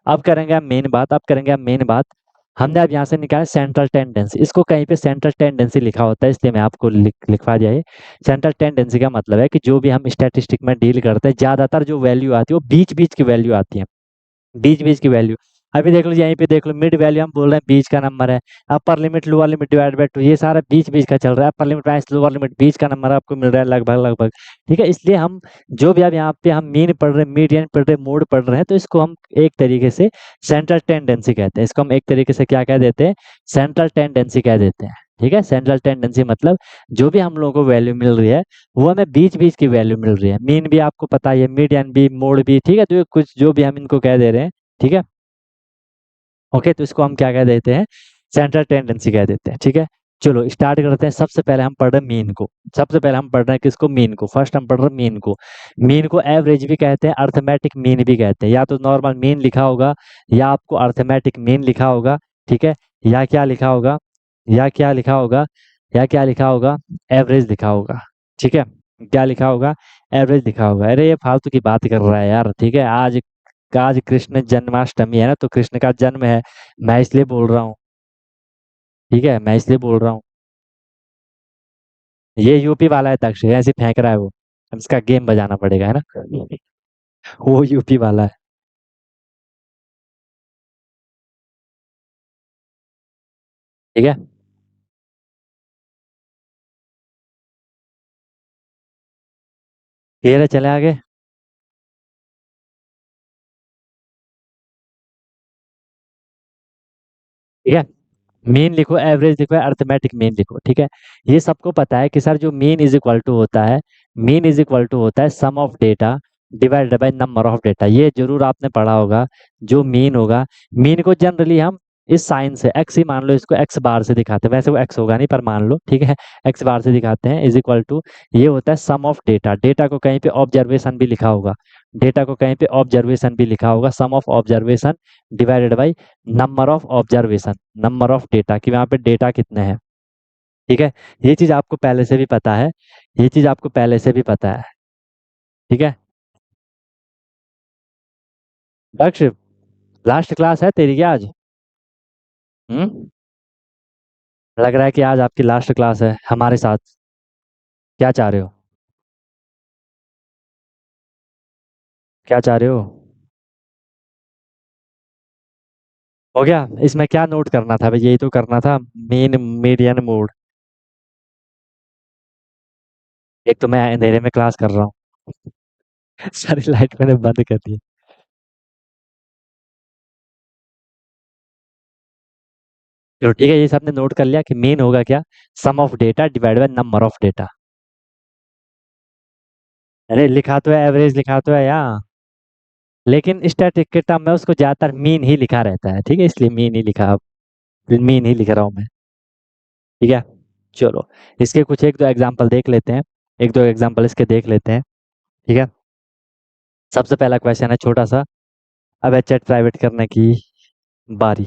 अब करेंगे हम मेन बात। अब करेंगे हम मेन बात। हमने अब यहाँ से निकाला सेंट्रल टेंडेंसी। इसको कहीं पे सेंट्रल टेंडेंसी लिखा होता है, इसलिए मैं आपको लिखवा दिया है। सेंट्रल टेंडेंसी का मतलब है कि जो भी हम स्टैटिस्टिक में डील करते हैं, ज्यादातर जो वैल्यू आती है वो बीच बीच की वैल्यू आती है। बीच बीच की वैल्यू। अभी देख लो यहीं पे देख लो, मिड वैल्यू हम बोल रहे हैं बीच का नंबर है। Upper limit lower limit divide by 2, ये सारा बीच बीच का चल रहा है। Upper limit minus lower limit, बीच का नंबर आपको मिल रहा है लगभग लगभग। ठीक है, इसलिए हम जो भी अब यहाँ पे हम मीन पढ़ रहे हैं, मीडियन पढ़ रहे हैं, मोड पढ़ रहे हैं, तो इसको हम एक तरीके से सेंट्रल टेंडेंसी कहते हैं। इसको हम एक तरीके से क्या कह देते हैं? सेंट्रल टेंडेंसी कह देते हैं। ठीक है, सेंट्रल टेंडेंसी मतलब जो भी हम लोगों को वैल्यू मिल रही है वो हमें बीच बीच की वैल्यू मिल रही है। मीन भी आपको पता है, मीडियन भी, मोड भी। ठीक है, तो ये कुछ जो भी हम इनको कह दे रहे हैं। ठीक है। ओके, तो इसको हम क्या कह देते हैं? सेंट्रल टेंडेंसी कह देते हैं। ठीक है, चलो स्टार्ट करते हैं। सबसे पहले हम पढ़ रहे हैं मीन को। सबसे पहले हम पढ़ रहे हैं किसको? मीन को। फर्स्ट हम पढ़ रहे हैं मीन को। मीन को एवरेज भी कहते हैं, अर्थमेटिक मीन भी कहते हैं। या तो नॉर्मल मीन लिखा होगा, या आपको अर्थमेटिक मीन लिखा होगा। ठीक है, या क्या लिखा होगा? या क्या लिखा होगा? या क्या लिखा होगा? एवरेज लिखा होगा। ठीक है, क्या लिखा होगा? एवरेज लिखा होगा। अरे ये फालतू की बात कर रहा है यार। ठीक है, आज आज कृष्ण जन्माष्टमी है ना, तो कृष्ण का जन्म है, मैं इसलिए बोल रहा हूँ। ठीक है, मैं इसलिए बोल रहा हूँ। ये यूपी वाला है दक्ष, ऐसे फेंक रहा है वो। अब इसका गेम बजाना पड़ेगा, है ना? वो यूपी वाला है। ठीक है, क्लियर है? चले आगे। ठीक है, मीन लिखो, एवरेज लिखो, अर्थमेटिक मीन लिखो। ठीक है, ये सबको पता है कि सर जो मीन इज इक्वल टू होता है, मीन इज इक्वल टू होता है sum of data divided by number of data. ये जरूर आपने पढ़ा होगा। जो मीन होगा, मीन को जनरली हम इस साइन से एक्स ही मान लो, इसको एक्स बार से दिखाते हैं। वैसे वो एक्स होगा नहीं, पर मान लो। ठीक है, एक्स बार से दिखाते हैं, इज इक्वल टू ये होता है सम ऑफ डेटा। डेटा को कहीं पे ऑब्जर्वेशन भी लिखा होगा, डेटा को कहीं पे ऑब्जर्वेशन भी लिखा होगा। Sum of observation divided by number of observation, number of data, कि वहाँ पे डेटा कितने हैं। ठीक है, ये चीज आपको पहले से भी पता है। ये चीज आपको पहले से भी पता है। ठीक है दक्ष, लास्ट क्लास है तेरी क्या आज? हम्म, लग रहा है कि आज आपकी लास्ट क्लास है हमारे साथ। क्या चाह रहे हो? क्या चाह रहे हो? हो गया? इसमें क्या नोट करना था भाई? यही तो करना था, मेन मीडियन मोड। एक तो मैं अंधेरे में क्लास कर रहा हूँ। सारी लाइट मैंने बंद कर दी। चलो ठीक है, ये सबने नोट कर लिया कि मेन होगा क्या? Sum of data divide by number of data. अरे लिखा तो है, एवरेज लिखा तो है यहाँ, लेकिन स्टैटिक के टर्म में उसको ज्यादातर मीन ही लिखा रहता है। ठीक है, इसलिए मीन ही लिखा, मीन ही लिख रहा हूँ मैं। ठीक है, चलो इसके कुछ एक दो एग्जांपल देख लेते हैं। एक दो एग्जांपल इसके देख लेते हैं। ठीक है, सबसे पहला क्वेश्चन है छोटा सा। अब है चैट प्राइवेट करने की बारी।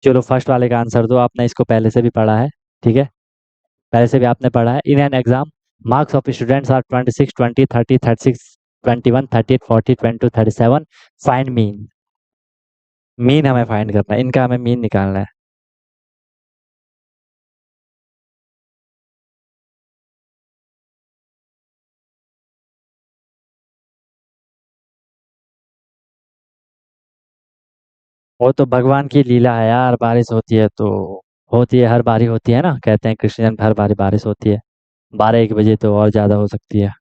चलो फर्स्ट वाले का आंसर दो, आपने इसको पहले से भी पढ़ा है, ठीक है, पहले से भी आपने पढ़ा है। In an exam marks of students are 26, 20, 30, 36, 21, 38, 40, 22, 37, find mean. Mean हमें फाइंड करना है, इनका हमें मीन निकालना है। वो तो भगवान की लीला है यार, बारिश होती है तो होती है, हर बारी होती है ना, कहते हैं कृष्ण जन्म पे हर बारी बारिश होती है। 12-1 बजे तो और ज्यादा हो सकती है।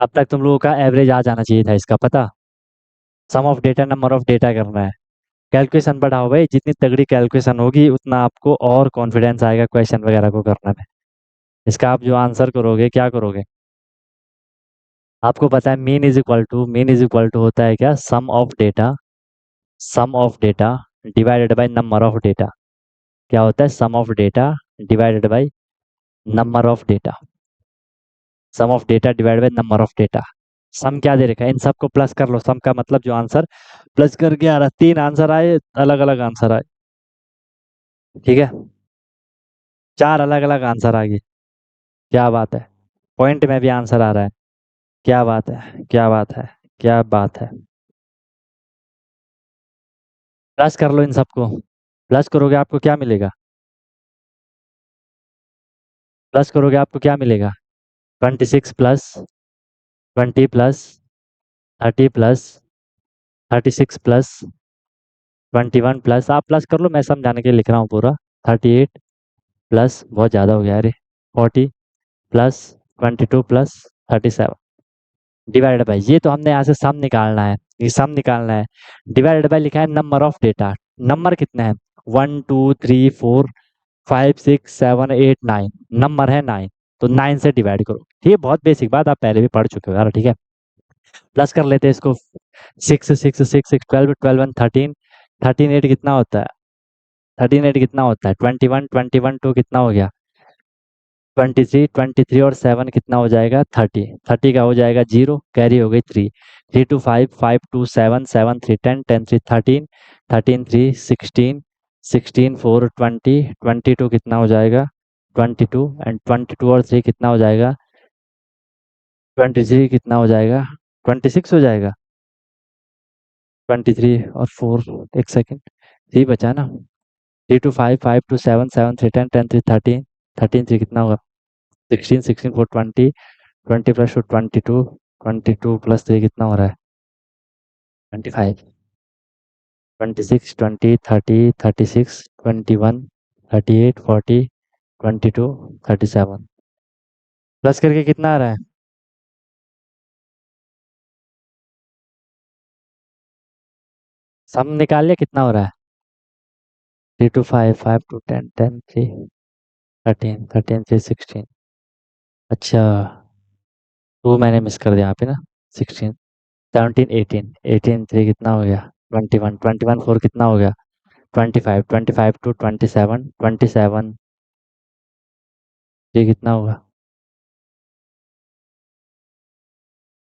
अब तक तुम लोगों का एवरेज आ जाना चाहिए था इसका, पता। Sum of data, number of data करना है। कैलकुलेशन बढ़ाओ भाई, जितनी तगड़ी कैलकुलेशन होगी उतना आपको और कॉन्फिडेंस आएगा क्वेश्चन वगैरह को करने में। इसका आप जो आंसर करोगे, क्या करोगे, आपको पता है मीन इज इक्वल टू होता है क्या, sum of data divided by number of data. क्या होता है, sum of data divided by number of data. Sum of data divided by number of data. Sum क्या दे रखा है, इन सबको प्लस कर लो, सम का मतलब जो आंसर प्लस करके आ रहा है, 3 आंसर आए, अलग अलग आंसर आए, ठीक है, 4 अलग अलग आंसर आ गए। क्या बात है, पॉइंट में भी आंसर आ रहा है। क्या बात है, क्या बात है, क्या बात है। प्लस कर लो इन सबको, प्लस करोगे आपको क्या मिलेगा, प्लस करोगे आपको क्या मिलेगा, 26 प्लस 20 प्लस 30 प्लस 21 प्लस, आप प्लस कर लो, मैं समझाने के लिए लिख रहा हूँ पूरा। 38 प्लस, बहुत ज़्यादा हो गया, अरे 40 प्लस 22 प्लस 37 डिवाइडेड बाई, ये तो हमने यहाँ से सम निकालना है, ये सम निकालना है। डिवाइडेड बाई लिखा है नंबर ऑफ डेटा, नंबर कितने हैं, 1 2 3 4 5 6 7 8 9, नंबर है 9, तो 9 से डिवाइड करो, ठीक है, बहुत बेसिक बात, आप पहले भी पढ़ चुके हो यार, ठीक है। प्लस कर लेते हैं इसको, 6 6 6 6 12, 12 1 13, 13 8 कितना होता है, 13 8 कितना होता है, 21 21 2 कितना हो गया, 23 23 और 7 कितना हो जाएगा, 30 30 का हो जाएगा 0, कैरी हो गई 3 3 2 5 5 2 7 7 3 10 10 3 13 13 3 16 16 4 20 22 कितना हो जाएगा, 22 एंड 22 और 3 कितना हो जाएगा, 23 कितना हो जाएगा, 26 हो जाएगा, 23 और 4, एक सेकेंड, 3 बचा ना, 3 2 5 5 2 7 7 3 10 10 3 13 13 3 कितना होगा, 16 16 4 20 20 प्लस 22 22 प्लस 3 कितना हो रहा है, 25 26 20 30 36 21 38 40 22 37 प्लस करके कितना आ रहा है, सम निकाल लिया कितना हो रहा है, 3 2 5 5 2 10 10 3 13 13 3 अच्छा, 2 मैंने मिस कर दिया यहाँ पे ना, 16 17 18 18 3 कितना हो गया, 21 21 4 कितना हो गया, 25 25 टू 27 27 3 कितना होगा,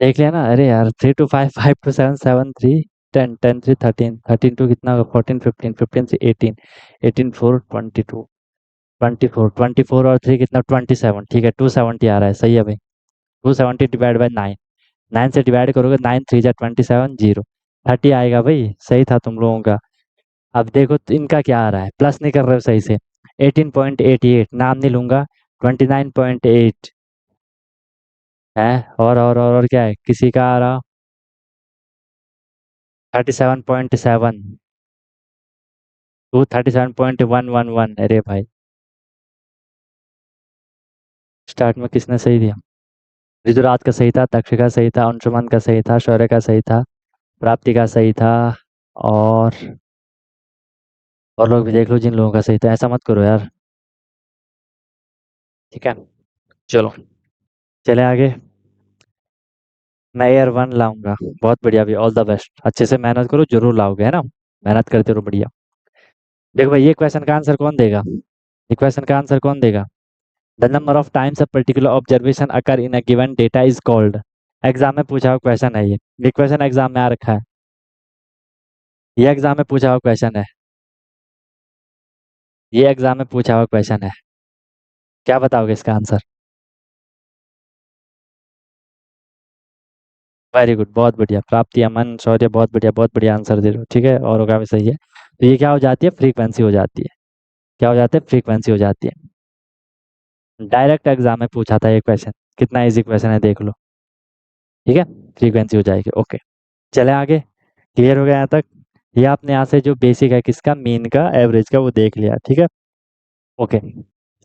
देख लिया ना, अरे यार 3 2 5 5 2 7 7 3 10 10 3 13 13 टू कितना होगा, 14 15 15 से 18 18 4 22 24 24 और 3 कितना, 27, ठीक है, 270 आ रहा है, सही है भाई। 270 डिवाइड बाई 9, 9 से डिवाइड करोगे, 9 3 जा 27 0, 30 आएगा भाई, सही था तुम लोगों का। अब देखो तो इनका क्या आ रहा है, प्लस नहीं कर रहे हो सही से, 18.88, नाम नहीं लूंगा, 29.8 है, और क्या है, किसी का आ रहा 37.7, टू 37.111, अरे भाई, स्टार्ट में किसने सही दिया, ऋतुराज का सही था, तक्ष का सही था, अंशुमन का सही था, शौर्य का सही था, प्राप्ति का सही था, और और लोग भी देख लो जिन लोगों का सही था, ऐसा मत करो यार, ठीक है। चलो, चले आगे। मैं एयर 1 लाऊंगा, बहुत बढ़िया भी, ऑल द बेस्ट, अच्छे से मेहनत करो, जरूर लाओगे, है ना, मेहनत करते रहो, बढ़िया। देखो भाई, ये क्वेश्चन का आंसर कौन देगा, ये क्वेश्चन का आंसर कौन देगा, the number of times a particular observation occur in a given data is called. Exam में पूछा हुआ क्वेश्चन है ये क्वेश्चन एग्जाम में आ रखा है, ये एग्जाम में पूछा हुआ क्वेश्चन है, ये एग्जाम में पूछा हुआ क्वेश्चन है। क्या बताओगे इसका आंसर? वेरी गुड, बहुत बढ़िया। प्राप्ति, अमन, शौर्य, बहुत बढ़िया आंसर दे रहे हो। ठीक है, और होगा भी सही है। तो ये क्या हो जाती है? फ्रीक्वेंसी हो जाती है। क्या हो जाता है? फ्रीक्वेंसी हो जाती है। डायरेक्ट एग्जाम में पूछा था ये क्वेश्चन, कितना इजी क्वेश्चन है देख लो। ठीक है, फ्रीक्वेंसी हो जाएगी। ओके, चले आगे। क्लियर हो गया यहाँ तक? ये आपने यहाँ से जो बेसिक है किसका, मीन का, एवरेज का, वो देख लिया। ठीक है, ओके।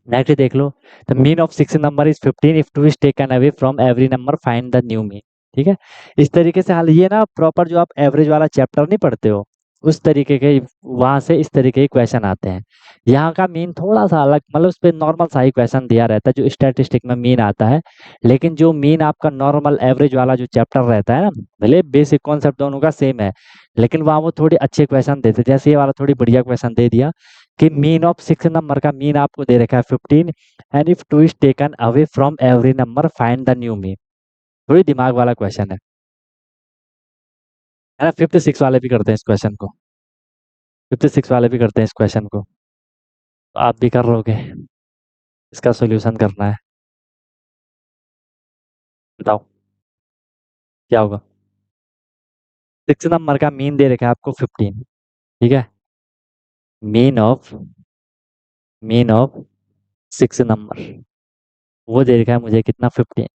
नेक्स्ट देख लो। The mean of six number is 15 if two is taken away from every number find the new mean. ठीक है, इस तरीके से हाल ये ना प्रॉपर जो आप एवरेज वाला चैप्टर नहीं पढ़ते हो उस तरीके के वहां से इस तरीके के क्वेश्चन आते हैं। यहाँ का मीन थोड़ा सा अलग, मतलब उस पर नॉर्मल सा ही क्वेश्चन दिया रहता है जो स्टैटिस्टिक में मीन आता है। लेकिन जो मीन आपका नॉर्मल एवरेज वाला जो चैप्टर रहता है ना, भले बेसिक कॉन्सेप्ट दोनों का सेम है, लेकिन वहाँ वो थोड़े अच्छे क्वेश्चन देते हैं। जैसे ये वाला थोड़ी बढ़िया क्वेश्चन दे दिया कि मीन ऑफ सिक्स नंबर का मीन आपको दे रखा है 15 and if two is taken away from every number find the new mean. थोड़ी दिमाग वाला क्वेश्चन है ना। फिफ्थ सिक्स वाले भी करते हैं इस क्वेश्चन को, फिफ्थ सिक्स वाले भी करते हैं इस क्वेश्चन को। तो आप भी कर लोगे, इसका सोल्यूशन करना है। बताओ क्या होगा? सिक्स नंबर का मीन दे रखा है आपको 15। ठीक है, मीन ऑफ सिक्स नंबर वो दे रखा है मुझे कितना, 15।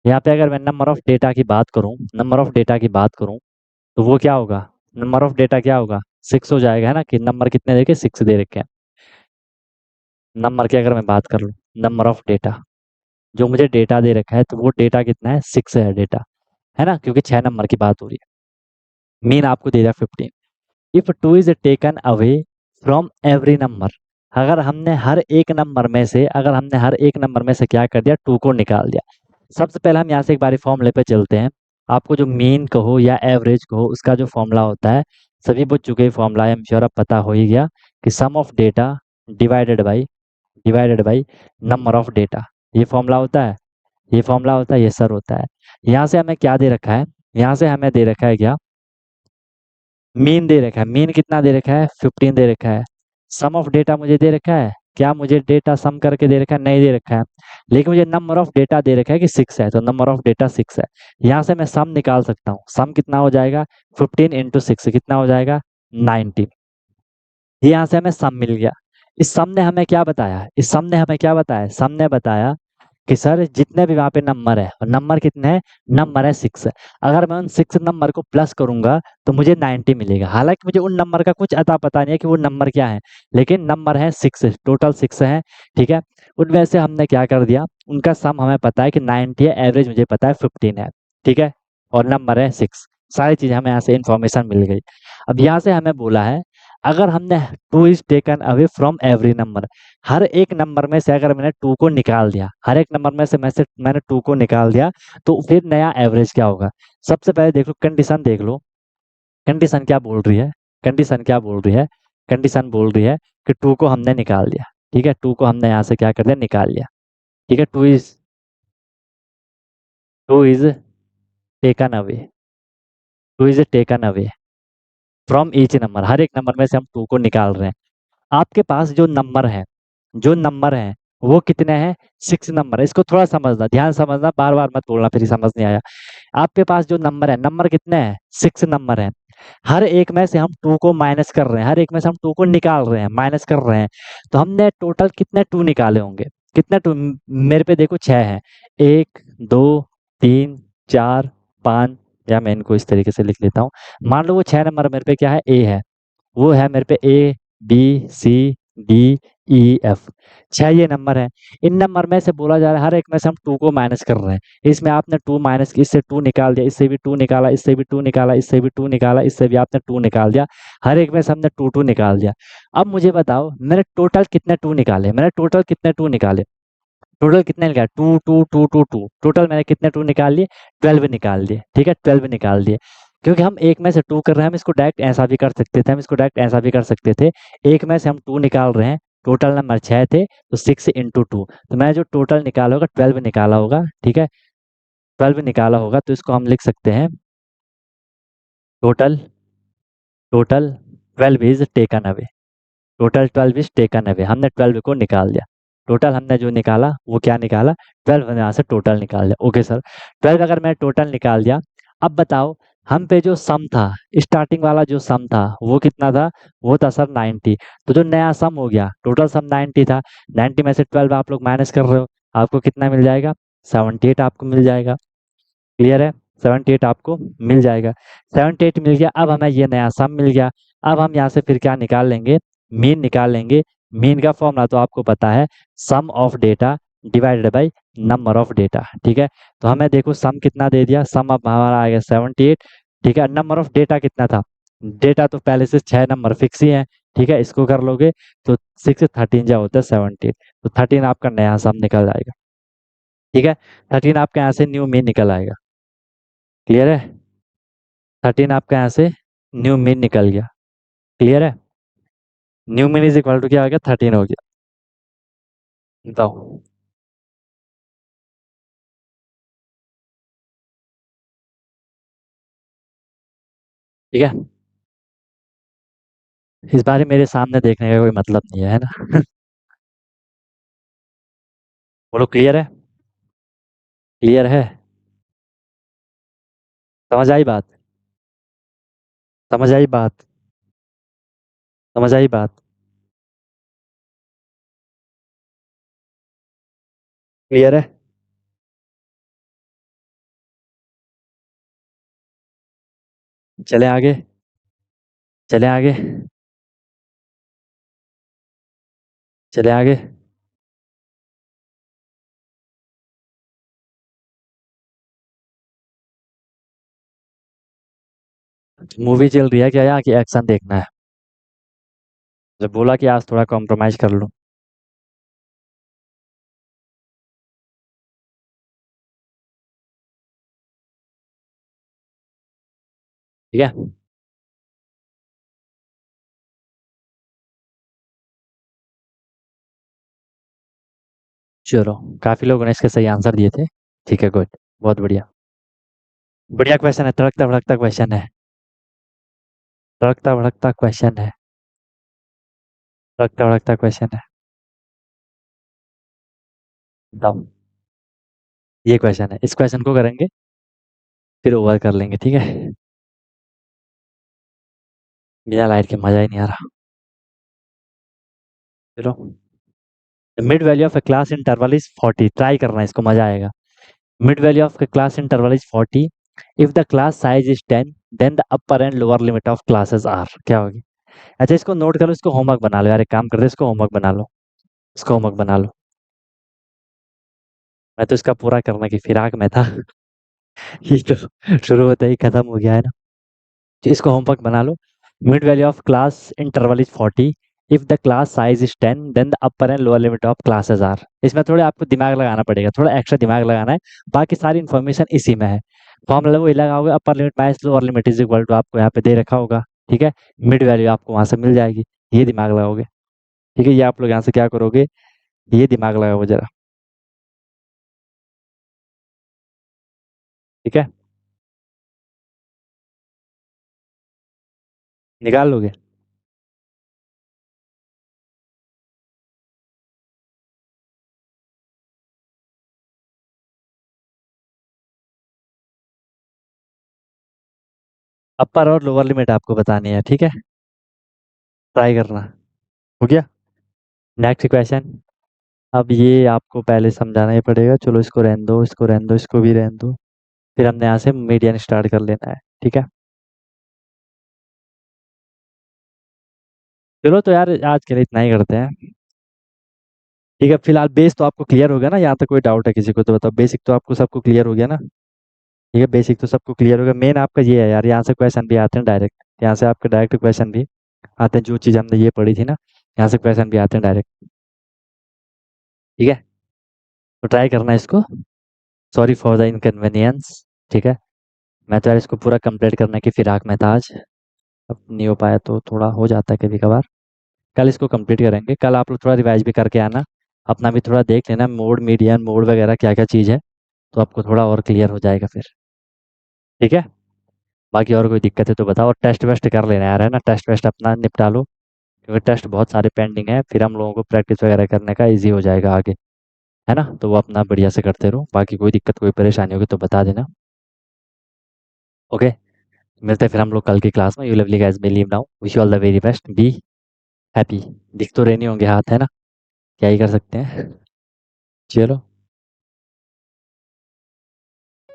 यहाँ पे अगर मैं नंबर ऑफ डेटा की बात करूँ, नंबर ऑफ डेटा की बात करूँ, तो वो क्या होगा? नंबर ऑफ डेटा क्या होगा? सिक्स हो जाएगा, है ना। कि नंबर कितने देखे? सिक्स दे रखे हैं। नंबर की अगर मैं बात कर लूँ, नंबर ऑफ डेटा, जो मुझे डेटा दे रखा है तो वो डेटा कितना है? सिक्स है डेटा, है ना, क्योंकि 6 नंबर की बात हो रही है। मीन आपको दे दिया 15। If two is taken away from every number, अगर हमने हर एक नंबर में से क्या कर दिया? टू को निकाल दिया। सबसे पहले हम यहाँ से एक बारी फॉर्मूले पे चलते हैं। आपको जो मीन कहो या एवरेज कहो उसका जो फॉर्मूला होता है, सभी बच्चों के फॉर्मूला है, श्योर अब पता हो ही गया कि sum of data divided by number of data. ये फॉर्मूला होता है, ये फॉर्मूला होता है, ये सर होता है। यहाँ से हमें क्या दे रखा है? यहाँ से हमें दे रखा है क्या? मीन दे रखा है। मीन कितना दे रखा है? 15 दे रखा है। सम ऑफ डेटा मुझे दे रखा है क्या? मुझे डेटा सम करके दे रखा है? नहीं दे रखा है। लेकिन मुझे नंबर ऑफ डेटा दे रखा है कि 6 है, तो नंबर ऑफ डेटा 6 है। यहाँ से मैं सम निकाल सकता हूँ। सम कितना हो जाएगा? 15 इंटू 6 कितना हो जाएगा? 90। ये यहाँ से हमें सम मिल गया। इस सम ने हमें क्या बताया? सम ने बताया कि सर जितने भी वहाँ पे नंबर है, और नंबर कितने हैं? नंबर है 6। अगर मैं उन 6 नंबर को प्लस करूंगा तो मुझे 90 मिलेगा। हालांकि मुझे उन नंबर का कुछ अता पता नहीं है कि वो नंबर क्या है, लेकिन नंबर है 6, टोटल 6 है। ठीक है, उनमें से हमने क्या कर दिया? उनका सम हमें पता है कि 90 है, एवरेज मुझे पता है 15 है। ठीक है, और नंबर है 6। सारी चीजें हमें यहाँ से इंफॉर्मेशन मिल गई। अब यहाँ से हमें बोला है अगर हमने two is taken away from every number, हर एक नंबर में से अगर मैंने टू को निकाल दिया, हर एक नंबर में से मैंने टू को निकाल दिया, तो फिर नया एवरेज क्या होगा? सबसे पहले देख लो कंडीशन, देख लो कंडीशन क्या बोल रही है। कंडीशन क्या बोल रही है? कंडीशन बोल रही है कि टू को हमने निकाल दिया। ठीक है, टू को हमने यहाँ से क्या कर दिया? निकाल लिया। ठीक है, two is taken away, two is taken away from each number, हर एक नंबर में से हम टू को निकाल रहे हैं। आपके पास जो नंबर है वो कितने हैं? 6 नंबर है। इसको थोड़ा समझना, ध्यान समझना, बार बार मत बोलना फिर समझ नहीं आया। आपके पास जो नंबर है, नंबर कितने हैं? 6 नंबर है। हर एक में से हम टू को माइनस कर रहे हैं, हर एक में से हम टू को निकाल रहे हैं, माइनस कर रहे हैं। तो हमने टोटल कितने टू निकाले होंगे? कितने टू? मेरे पे देखो 6 है। 1 2 3 4 5, या मैं इनको इस तरीके से लिख लेता हूँ। मान लो वो 6 नंबर मेरे पे क्या है? ए है। वो है मेरे पे A B C D E F, 6 ये नंबर है। इन नंबर में से बोला जा रहा है हर एक में से हम टू को माइनस कर रहे हैं। इसमें आपने टू माइनस, इससे टू निकाल दिया, इससे भी टू निकाला, इससे भी टू निकाला, इससे भी टू निकाला, इससे भी आपने टू निकाल दिया। हर एक में से हमने टू टू निकाल दिया। अब मुझे बताओ मैंने टोटल कितने टू निकाले? टोटल कितने निकाले? Two two two two two, total मैंने कितने टू निकाल लिए? 12 निकाल दिए। ठीक है, 12 निकाल दिए। क्योंकि हम एक में से टू कर रहे हैं, हम इसको डायरेक्ट ऐसा भी कर सकते थे, एक में से हम टू निकाल रहे हैं, टोटल नंबर 6 थे, तो 6 इंटू 2, तो मैं जो टोटल निकाला होगा 12 निकाला होगा, ठीक है, 12 निकाला होगा, तो इसको हम लिख सकते हैं total total 12 is taken away, total 12 is taken away, हमने 12 को निकाल दिया, टोटल हमने जो निकाला वो क्या निकाला, 12 हमने यहाँ से टोटल निकाल दिया। ओके सर, 12 अगर मैं टोटल निकाल दिया, अब बताओ हम पे जो सम था, स्टार्टिंग वाला जो सम था वो कितना था, वो था सर 90, तो जो नया सम हो गया, टोटल सम 90 था, 90 में से 12 आप लोग माइनस कर रहे हो, आपको कितना मिल जाएगा, 78 आपको मिल जाएगा। क्लियर है, 78 आपको मिल जाएगा, 78 मिल गया। अब हमें ये नया सम मिल गया, अब हम यहाँ से फिर क्या निकाल लेंगे, मीन निकाल लेंगे। मीन का फॉर्मूला तो आपको पता है, sum of data divided by number of data, ठीक है। तो हमें देखो सम कितना दे दिया, सम अब हमारा आ गया 78, ठीक है। नंबर ऑफ डेटा कितना था, डेटा तो पहले से 6 नंबर फिक्स ही है, ठीक है, इसको कर लोगे तो 6 13 जा होता है 78, तो 13 आपका नया सम निकल जाएगा, ठीक है। 13 आपका यहाँ से न्यू मीन निकल आएगा। क्लियर है, 13 आपका यहाँ से न्यू मीन निकल गया। क्लियर है, new mean is equal to क्या आ गया, 13 हो गया। बताओ, ठीक है, इस बारे मेरे सामने देखने का कोई मतलब नहीं है ना। बोलो क्लियर है, क्लियर है, समझ आई बात, समझ आई बात, समझ आई बात। क्लियर है, चले आगे, चले आगे, चले आगे। मूवी चल रही है क्या यहाँ की, एक्शन देखना है, जब बोला कि आज थोड़ा कॉम्प्रोमाइज कर लो। ठीक है, चलो, काफी लोगों ने इसके सही आंसर दिए थे, ठीक है, गुड, बहुत बढ़िया, बढ़िया क्वेश्चन है, तड़कता भड़कता क्वेश्चन है, तड़कता भड़कता क्वेश्चन है, तड़कता भड़कता क्वेश्चन है। बताओ, ये क्वेश्चन है, इस क्वेश्चन को करेंगे फिर ओवर कर लेंगे, ठीक है। बिना लाइट के मजा ही नहीं आ रहा। चलो, mid value of a class interval is 40, try करना है, इसको मजा आएगा। Mid value of a class interval is 40, if the class size is 10, then the upper and lower limit of classes are, क्या होगी। अच्छा, इसको नोट कर लो, इसको होमवर्क बना लो यार, एक काम कर दे, इसको होमवर्क बना लो, इसको होमवर्क बना लो। मैं तो इसका पूरा करने की फिराक में था। ये तो शुरू होते ही खत्म हो गया है ना, तो इसको होमवर्क बना लो। Mid value of class interval is 40, if the class size is 10, then the upper and lower limit of classes are. इसमें थोड़ा आपको दिमाग लगाना पड़ेगा, थोड़ा एक्स्ट्रा दिमाग लगाना है, बाकी सारी इन्फॉर्मेशन इसी में है। फॉर्मूला वही लगाओगे, upper limit minus lower limit is equal to आपको यहाँ पे दे रखा होगा, ठीक है। मिड वैल्यू आपको वहां से मिल जाएगी, ये दिमाग लगाओगे, ठीक है। ये आप लोग यहाँ से क्या करोगे, ये दिमाग लगाओगे जरा, ठीक है, निकाल लोगे। अपर और लोअर लिमिट आपको बतानी है, ठीक है, ट्राई करना। हो गया, नेक्स्ट क्वेश्चन। अब ये आपको पहले समझाना ही पड़ेगा, चलो इसको रहने दो, इसको रहने दो, इसको भी रहने दो, फिर हमने यहाँ से मीडियन स्टार्ट कर लेना है, ठीक है। चलो तो यार आज के लिए इतना ही करते हैं, ठीक है। फिलहाल बेस तो आपको क्लियर हो गया ना, यहाँ तक कोई डाउट है किसी को तो बताओ, बेसिक तो आपको सबको क्लियर हो गया ना, ठीक है, बेसिक तो सबको क्लियर हो गया। मेन आपका ये है यार, यहाँ से क्वेश्चन भी आते हैं डायरेक्ट, यहाँ से आपके डायरेक्ट क्वेश्चन भी आते हैं, जो चीज़ हमने ये पढ़ी थी ना, यहाँ से क्वेश्चन भी आते हैं डायरेक्ट, ठीक है। तो ट्राई करना है इसको, सॉरी फॉर द इनकन्वीनियंस, ठीक है। मैं तो यार इसको पूरा कंप्लीट करने की फिराक में था आज, अब नहीं हो पाया तो थोड़ा हो जाता है कभी कभार, कल इसको कंप्लीट करेंगे। कल आप लोग थोड़ा रिवाइज भी करके आना, अपना भी थोड़ा देख लेना मोड, मीडियन मोड वगैरह क्या क्या चीज़ है, तो आपको थोड़ा और क्लियर हो जाएगा फिर। ठीक है, बाकी और कोई दिक्कत है तो बताओ। और टेस्ट वेस्ट कर लेना यार, है ना, टेस्ट वेस्ट अपना निपटा लो, क्योंकि टेस्ट बहुत सारे पेंडिंग है, फिर हम लोगों को प्रैक्टिस वगैरह करने का ईजी हो जाएगा आगे, है ना। तो वो अपना बढ़िया से करते रहो, बाकी कोई दिक्कत कोई परेशानी होगी तो बता देना। ओके, मिलते हैं फिर हम लोग कल की क्लास में। You lovely guys, may leave now, wish you all the very best, be happy. दिख तो रहे नहीं होंगे हाथ, है ना, क्या ही कर सकते हैं। चलो,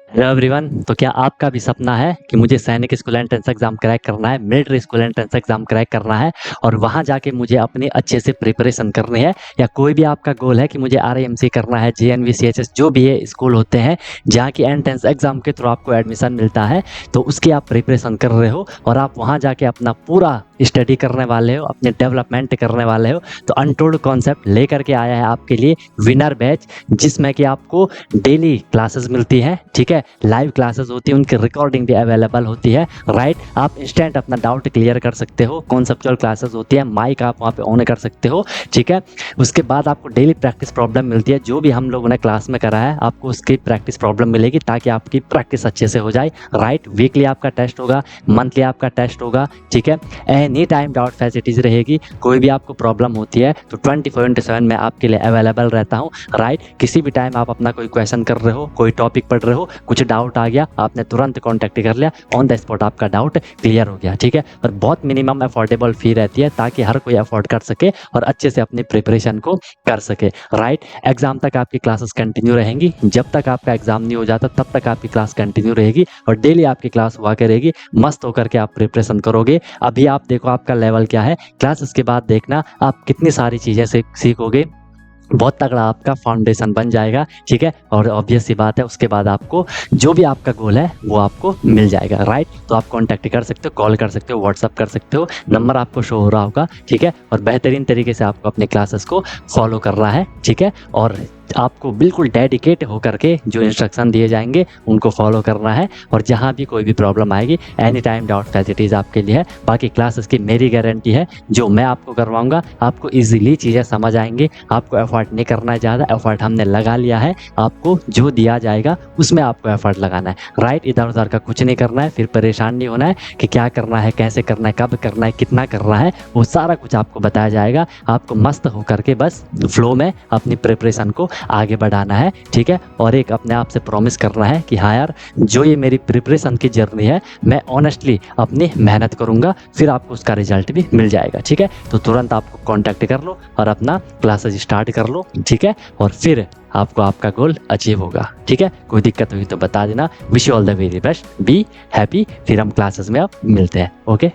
हेलो एवरीवन। तो क्या आपका भी सपना है कि मुझे सैनिक स्कूल एंट्रेंस एग्जाम क्रैक करना है, military school entrance exam crack करना है, और वहां जाके मुझे अपनी अच्छे से प्रिपरेशन करनी है, या कोई भी आपका गोल है कि मुझे आरएमसी करना है, जेएनवी, सीएचएस, जो भी ये स्कूल होते हैं जहाँ की एंट्रेंस एग्जाम के थ्रू आपको एडमिशन मिलता है, तो उसकी आप प्रिपरेशन कर रहे हो और आप वहाँ जाके अपना पूरा स्टडी करने वाले हो, अपने डेवलपमेंट करने वाले हो, तो अनटोल्ड कॉन्सेप्ट लेकर के आया है आपके लिए विनर बैच, जिसमें कि आपको डेली क्लासेस मिलती है। ठीक है, लाइव क्लासेस होती है, उनकी रिकॉर्डिंग भी अवेलेबल होती है। राइट, आप इंस्टेंट अपना डाउट क्लियर कर सकते हो, कॉन्सेप्चुअल क्लासेस होती है, माइक आप वहाँ पे ऑन कर सकते हो। ठीक है, उसके बाद आपको डेली प्रैक्टिस प्रॉब्लम मिलती है, जो भी हम लोगों ने क्लास में करा है आपको उसकी प्रैक्टिस प्रॉब्लम मिलेगी, ताकि आपकी प्रैक्टिस अच्छे से हो जाए। राइट, वीकली आपका टेस्ट होगा, मंथली आपका टेस्ट होगा। ठीक है, एनी टाइम डाउट फैसिलिटीज रहेगी, कोई भी आपको प्रॉब्लम होती है तो 24/7 मैं आपके लिए अवेलेबल रहता हूँ। राइट, किसी भी टाइम आप अपना कोई क्वेश्चन कर रहे हो, कोई टॉपिक पढ़ रहे हो, कुछ डाउट आ गया, आपने तुरंत कॉन्टैक्ट कर लिया, ऑन द स्पॉट आपका डाउट क्लियर हो गया। ठीक है, और बहुत मिनिमम अफोर्डेबल फी रहती है, ताकि हर कोई अफोर्ड कर सके और अच्छे से अपनी प्रिपरेशन को कर सके। राइट, एग्जाम तक आपकी क्लासेस कंटिन्यू रहेंगी, जब तक आपका एग्जाम नहीं हो जाता तब तक आपकी क्लास कंटिन्यू रहेगी, और डेली आपकी क्लास हुआ करेगी, मस्त होकर के आप प्रिपरेशन करोगे। अभी आप देखो आपका लेवल क्या है, क्लासेस के बाद देखना आप कितनी सारी चीज़ें सीखोगे, बहुत तगड़ा आपका फाउंडेशन बन जाएगा। ठीक है, और ऑब्वियस सी बात है उसके बाद आपको जो भी आपका गोल है वो आपको मिल जाएगा। राइट, तो आप कांटेक्ट कर सकते हो, कॉल कर सकते हो, व्हाट्सअप कर सकते हो, नंबर आपको शो हो रहा होगा। ठीक है, और बेहतरीन तरीके से आपको अपने क्लासेस को फॉलो करना है। ठीक है, और आपको बिल्कुल डेडिकेट होकर के जो इंस्ट्रक्शन दिए जाएंगे उनको फॉलो करना है, और जहाँ भी कोई भी प्रॉब्लम आएगी एनी टाइम डाउट फैसिलिटीज़ आपके लिए है। बाकी क्लासेस की मेरी गारंटी है, जो मैं आपको करवाऊंगा आपको इजीली चीज़ें समझ आएंगी, आपको एफर्ट नहीं करना है ज़्यादा, एफर्ट हमने लगा लिया है, आपको जो दिया जाएगा उसमें आपको एफर्ट लगाना है। राइट, इधर उधर का कुछ नहीं करना है, फिर परेशान नहीं होना है कि क्या करना है, कैसे करना है, कब करना है, कितना करना है, वो सारा कुछ आपको बताया जाएगा। आपको मस्त होकर के बस फ्लो में अपनी प्रिपरेशन को आगे बढ़ाना है। ठीक है, और एक अपने आप से प्रॉमिस करना है कि हाँ यार, जो ये मेरी प्रिपरेशन की जर्नी है मैं ऑनेस्टली अपनी मेहनत करूँगा, फिर आपको उसका रिजल्ट भी मिल जाएगा। ठीक है, तो तुरंत आपको कॉन्टैक्ट कर लो और अपना क्लासेस स्टार्ट कर लो। ठीक है, और फिर आपको आपका गोल अचीव होगा। ठीक है, कोई दिक्कत हुई तो बता देना। Wish you all the very best, be happy. फिर हम क्लासेस में अब मिलते हैं। ओके।